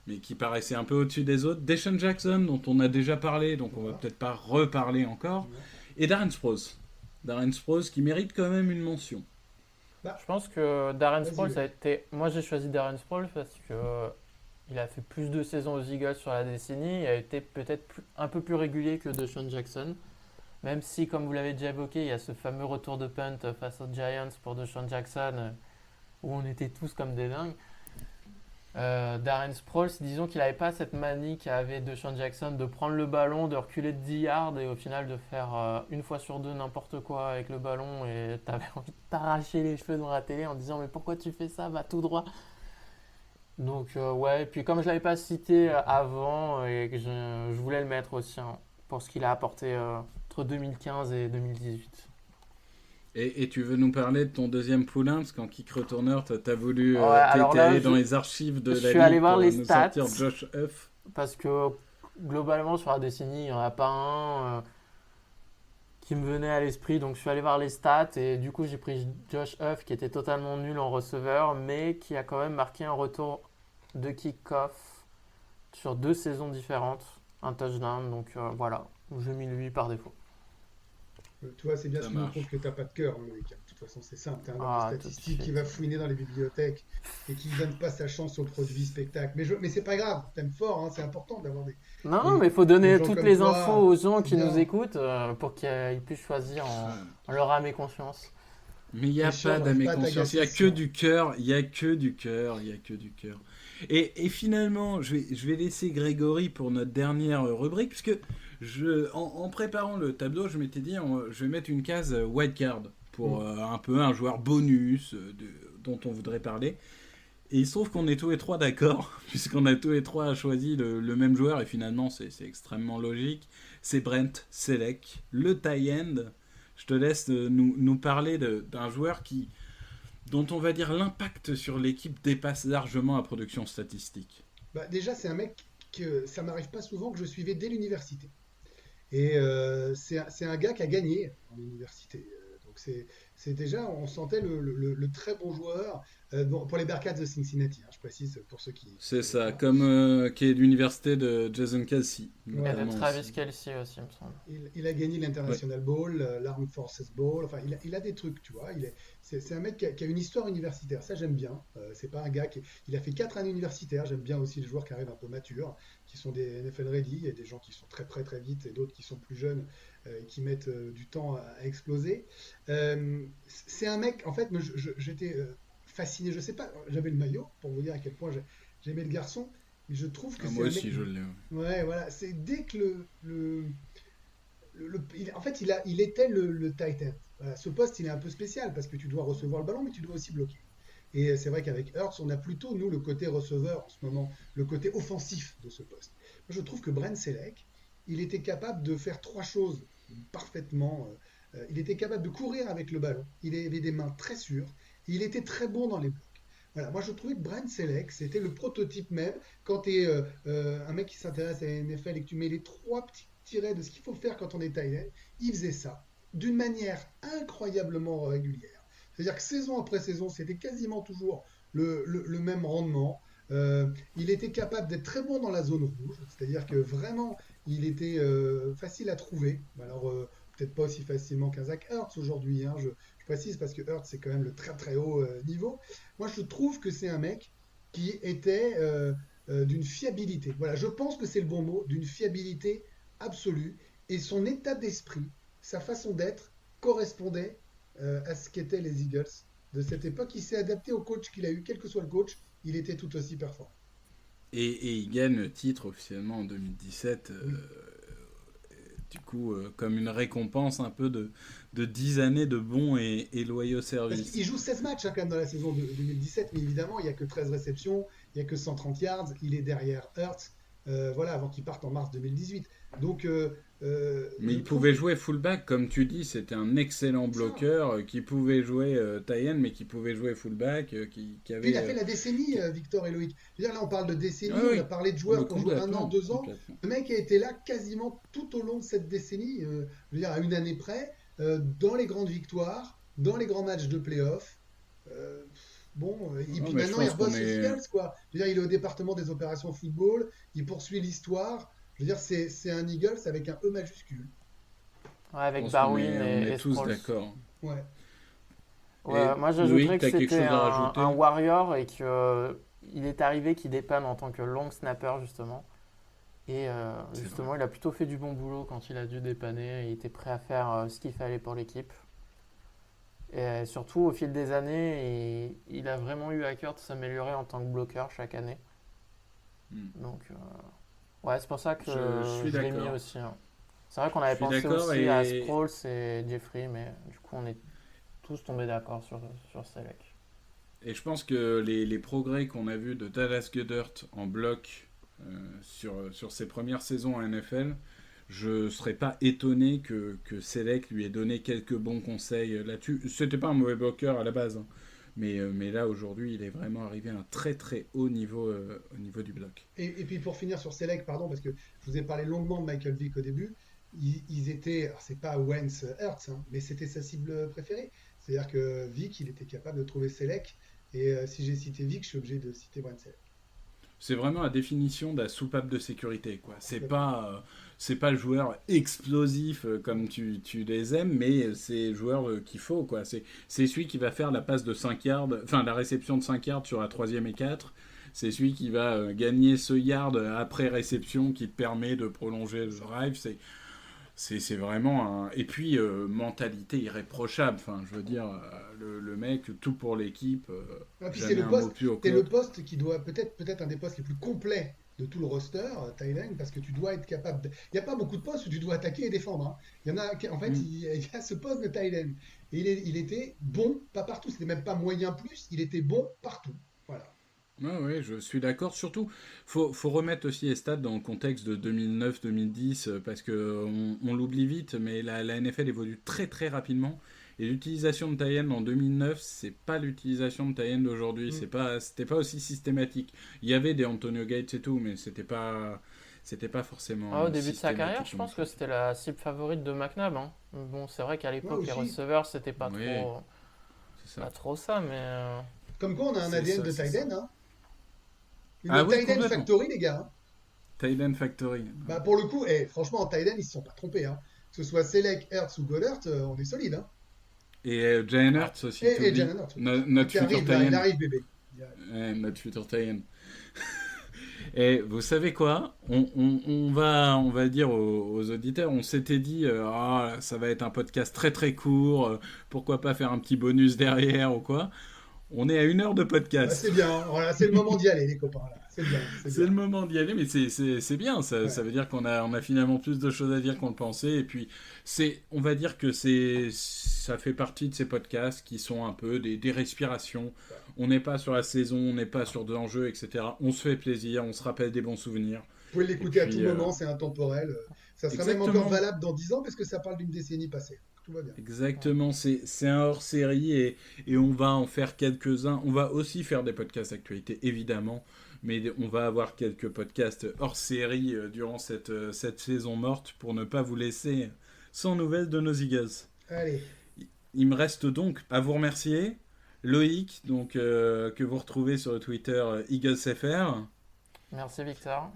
mais qui paraissaient un peu au-dessus des autres. Deshaun Jackson, dont on a déjà parlé, donc on va peut-être pas reparler encore. Et Darren Sproles. Darren Sproles qui mérite quand même une mention. Je pense que Darren Sproles a été... Moi, j'ai choisi Darren Sproles parce que il a fait plus de saisons aux Eagles sur la décennie. Il a été peut-être un peu plus régulier que DeSean Jackson. Même si, comme vous l'avez déjà évoqué, il y a ce fameux retour de punt face aux Giants pour DeSean Jackson où on était tous comme des dingues. Darren Sproles, disons qu'il n'avait pas cette manie qu'avait DeSean Jackson de prendre le ballon, de reculer de 10 yards et au final de faire une fois sur 2 n'importe quoi avec le ballon, et t'avais envie de t'arracher les cheveux dans la télé en disant mais pourquoi tu fais ça, va tout droit. Donc ouais, et puis comme je ne l'avais pas cité avant et que je voulais le mettre aussi hein, pour ce qu'il a apporté entre 2015 et 2018. Et tu veux nous parler de ton deuxième poulain, parce qu'en kick retourneur, t'as voulu aller dans les archives de la ligue pour nous sortir Josh Huff. Parce que globalement sur la décennie, il n'y en a pas un qui me venait à l'esprit. Donc je suis allé voir les stats et du coup j'ai pris Josh Huff qui était totalement nul en receveur, mais qui a quand même marqué un retour de kick-off sur 2 saisons différentes, un touchdown. Donc voilà, j'ai mis lui par défaut. Tu vois, c'est bien Ça ce qui nous marche. prouve que t'as pas de cœur, hein, Loïc. De toute façon, c'est simple. T'es un homme de Ah, tout de statistiques qui suite. va fouiner dans les bibliothèques et qui donne pas sa chance au produit spectacle. Mais c'est pas grave. T'aimes fort, hein, c'est important d'avoir Non, mais des, il faut des donner gens toutes comme les infos toi. aux gens C'est qui nous bien. écoutent pour qu'ils puissent choisir Ah. en leur âme et conscience. Mais il n'y a Richard pas n'arrive d'âme et pas à conscience, il t'agacer n'y a ce que soir. du cœur, il n'y a que du cœur, il n'y a que du cœur. Et finalement, je vais laisser Grégory pour notre dernière rubrique, puisque en préparant le tableau, je m'étais dit, je vais mettre une case wildcard pour Mm. un peu un joueur bonus dont on voudrait parler. Et il se trouve qu'on est tous les trois d'accord, puisqu'on a tous les trois choisi le même joueur, et finalement c'est extrêmement logique. C'est Brent Selleck, le tie-end. Je te laisse nous parler d'un joueur dont on va dire l'impact sur l'équipe dépasse largement la production statistique. Bah, déjà, c'est un mec que ça m'arrive pas souvent que je suivais dès l'université. Et c'est un gars qui a gagné en université. Donc c'est déjà, on sentait le très bon joueur bon, pour les Bearcats de Cincinnati, hein, je précise pour ceux qui ne C'est connaissent ça, pas. comme qui est l'université de Jason Kelsey, Et de Voilà. notamment Travis aussi. Kelce aussi, il me semble. Il a gagné Ouais. l'International Bowl, l'Armed Forces Bowl, enfin il a des trucs, tu vois. C'est un mec qui a une histoire universitaire, ça j'aime bien. C'est pas un gars il a fait 4 années universitaires, j'aime bien aussi les joueurs qui arrivent un peu matures, qui sont des NFL ready. Il y a des gens qui sont très prêts très vite et d'autres qui sont plus jeunes et qui mettent du temps à exploser. C'est un mec, en fait, j'étais fasciné, je sais pas, j'avais le maillot pour vous dire à quel point j'aimais le garçon, mais je trouve que Ah, c'est moi un mec. aussi, je l'ai. Ouais. Ouais, voilà, c'est dès que en fait, il était le tight end. Voilà, ce poste, il est un peu spécial parce que tu dois recevoir le ballon, mais tu dois aussi bloquer. Et c'est vrai qu'avec Hurts, on a plutôt, nous, le côté receveur en ce moment, le côté offensif de ce poste. Moi, je trouve que Brent Selleck, il était capable de faire 3 choses parfaitement. Il était capable de courir avec le ballon. Il avait des mains très sûres. Et il était très bon dans les blocs. Voilà, moi je trouvais que Brent Selleck, c'était le prototype même. Quand tu es un mec qui s'intéresse à la NFL et que tu mets les 3 petits tirets de ce qu'il faut faire quand on est tight end, il faisait ça d'une manière incroyablement régulière. C'est-à-dire que saison après saison, c'était quasiment toujours le même rendement. Il était capable d'être très bon dans la zone rouge, c'est-à-dire que vraiment, il était facile à trouver. Alors, peut-être pas aussi facilement qu'un Zach Ertz aujourd'hui, hein, je précise parce que Ertz, c'est quand même le très très haut niveau. Moi, je trouve que c'est un mec qui était d'une fiabilité. Voilà, je pense que c'est le bon mot, d'une fiabilité absolue. Et son état d'esprit, sa façon d'être, correspondait à ce qu'étaient les Eagles de cette époque. Il s'est adapté au coach qu'il a eu, quel que soit le coach, il était tout aussi performant. Et il gagne le titre officiellement en 2017, Oui. du coup, comme une récompense un peu de 10 années de bons et loyaux Parce services. qu'il joue 16 matchs hein, quand même dans la saison de 2017, mais évidemment, il n'y a que 13 réceptions, il n'y a que 130 yards, il est derrière Hurts, voilà, avant qu'il parte en mars 2018. Donc, Mais je il trouve pouvait que jouer fullback, comme tu dis, c'était un excellent c'est ça. bloqueur qui pouvait jouer tie-end, mais qui pouvait jouer fullback, qui Puis il avait. a fait la décécnie, Qui- Victor et Loïc. Je veux dire, là, on parle de Ah décennie, on a oui, parlé de mais joueurs qui ont joué 1 an, complètement, 2 ans. complètement. Le mec a été là quasiment tout au long de cette décennie, je veux dire, à une année près, dans les grandes victoires, dans les grands matchs de playoff. Euh, bon, et Non, puis mais je maintenant, il pense qu'on rebosse aux est. Eagles, quoi. Je veux dire, il est au département des opérations football, il poursuit l'histoire. Je veux dire, c'est un Eagles avec un E majuscule. Ouais, Je avec pense qu'on Barwin est, on est et tous Sproles. d'accord. Ouais. Ouais, Et moi Loïc, j'ajouterais que t'as quelque c'était chose à un rajouter? warrior et que il est arrivé qui dépanne en tant que long snapper justement. Et C'est vrai. justement, il a plutôt fait du bon boulot quand il a dû dépanner. Il était prêt à faire ce qu'il fallait pour l'équipe. Et surtout, au fil des années, il a vraiment eu à cœur de s'améliorer en tant que bloqueur chaque année. Hmm. Donc, ouais, c'est pour ça que Je suis je l'ai mis d'accord. aussi, hein. C'est vrai qu'on Je avait suis pensé d'accord aussi à et Sproles et Jeffrey, mais du coup, on est tous tombés d'accord sur Selleck. je pense que les progrès qu'on a vus de Dallas Goedert en bloc sur ses premières saisons en NFL, je ne serais pas étonné que Selleck lui ait donné quelques bons conseils là-dessus. C'était pas un mauvais bloqueur à la base, hein, mais là aujourd'hui il est vraiment arrivé à un très très haut niveau au niveau du bloc. Et puis pour finir sur Select, pardon, parce que je vous ai parlé longuement de Michael Vick au début, ils étaient, alors c'est pas Wentz Hurts, hein, mais c'était sa cible préférée. C'est-à-dire que Vic, il était capable de trouver Selleck. Et si j'ai cité Vic, je suis obligé de citer Brent Selleck. C'est vraiment la définition de la soupape de sécurité, quoi. C'est pas le joueur explosif comme tu les aimes, mais c'est le joueur qu'il faut, quoi. C'est celui qui va faire la passe de 5 yards, enfin la réception de 5 yards sur la 3e et 4. C'est celui qui va gagner ce yard après réception qui te permet de prolonger le drive. C'est vraiment un... Et puis, mentalité irréprochable. Enfin, je veux dire, le mec, tout pour l'équipe. Puis c'est le poste qui doit peut-être un des postes les plus complets de tout le roster, tight end, parce que tu dois être capable... Il n'y a pas beaucoup de postes où tu dois attaquer et défendre. Hein. Il y en a, en fait, il y a ce poste de tight end. Et il était bon, pas partout. C'était même pas moyen plus, il était bon partout. Voilà. Oui, je suis d'accord. Surtout, faut remettre aussi les stats dans le contexte de 2009-2010, parce qu'on l'oublie vite, mais la NFL évolue très très rapidement. Et l'utilisation de tight end en 2009, c'est pas l'utilisation de tight end d'aujourd'hui. C'était pas aussi systématique. Il y avait des Antonio Gates et tout, mais c'était pas forcément. Au début de sa carrière, je pense que c'était la cible favorite de McNabb. Hein. Bon, c'est vrai qu'à l'époque, les receveurs, c'était pas trop ça, mais. Comme quoi, on a un ADN de tight end, hein. Oui, tight end factory, les gars. Hein. Tight end factory. Bah, pour le coup, franchement, en tight end, ils se sont pas trompés. Hein. Que ce soit Selleck, Hurts ou Goddard, on est solide. Hein. Et Jalen Hurts aussi. Et Jalen Hurts. Notre futur tight end. Il arrive, bébé. Notre futur tight end. Et vous savez quoi, on va dire aux auditeurs, on s'était dit, ça va être un podcast très très court, pourquoi pas faire un petit bonus derrière ou quoi. On est à 1 heure de podcast. C'est bien, voilà, c'est le moment d'y aller, les copains. Là. C'est bien. C'est le moment d'y aller, mais c'est bien. Ça veut dire qu'on a finalement plus de choses à dire qu'on le pensait. Et puis, on va dire que ça fait partie de ces podcasts qui sont un peu des respirations. Ouais. On n'est pas sur la saison, on n'est pas sur de l'enjeu, etc. On se fait plaisir, on se rappelle des bons souvenirs. Vous pouvez l'écouter à tout moment, c'est intemporel. Ça sera même encore valable dans 10 ans parce que ça parle d'une décennie passée. Tout va bien. Exactement, c'est un hors-série et on va en faire quelques-uns. On va aussi faire des podcasts d'actualité, évidemment, mais on va avoir quelques podcasts hors-série durant cette saison morte pour ne pas vous laisser sans nouvelles de nos Eagles. Allez. Il me reste donc à vous remercier. Loïc, donc, que vous retrouvez sur le Twitter EaglesFR. Merci Victor.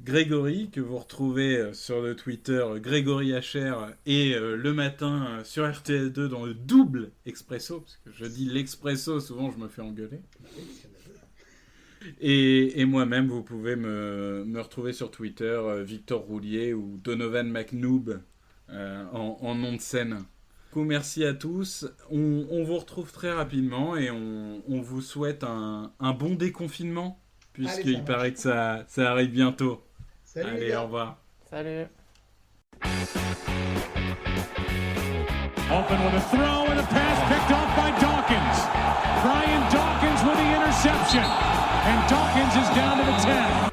Grégory, que vous retrouvez sur le Twitter Grégory HR et le matin sur RTL2 dans le double expresso, parce que je dis l'expresso, souvent je me fais engueuler. Et moi-même, vous pouvez me retrouver sur Twitter, Victor Roulier ou Donovan McNoob en nom de scène. Du coup, merci à tous. On vous retrouve très rapidement et on vous souhaite un bon déconfinement, puisqu'il paraît que ça arrive bientôt. Salut. Allez, au revoir. Salut. Open with a throw and a pass picked off by Dawkins. Brian Dawkins with the interception. And Dawkins is down to the 10.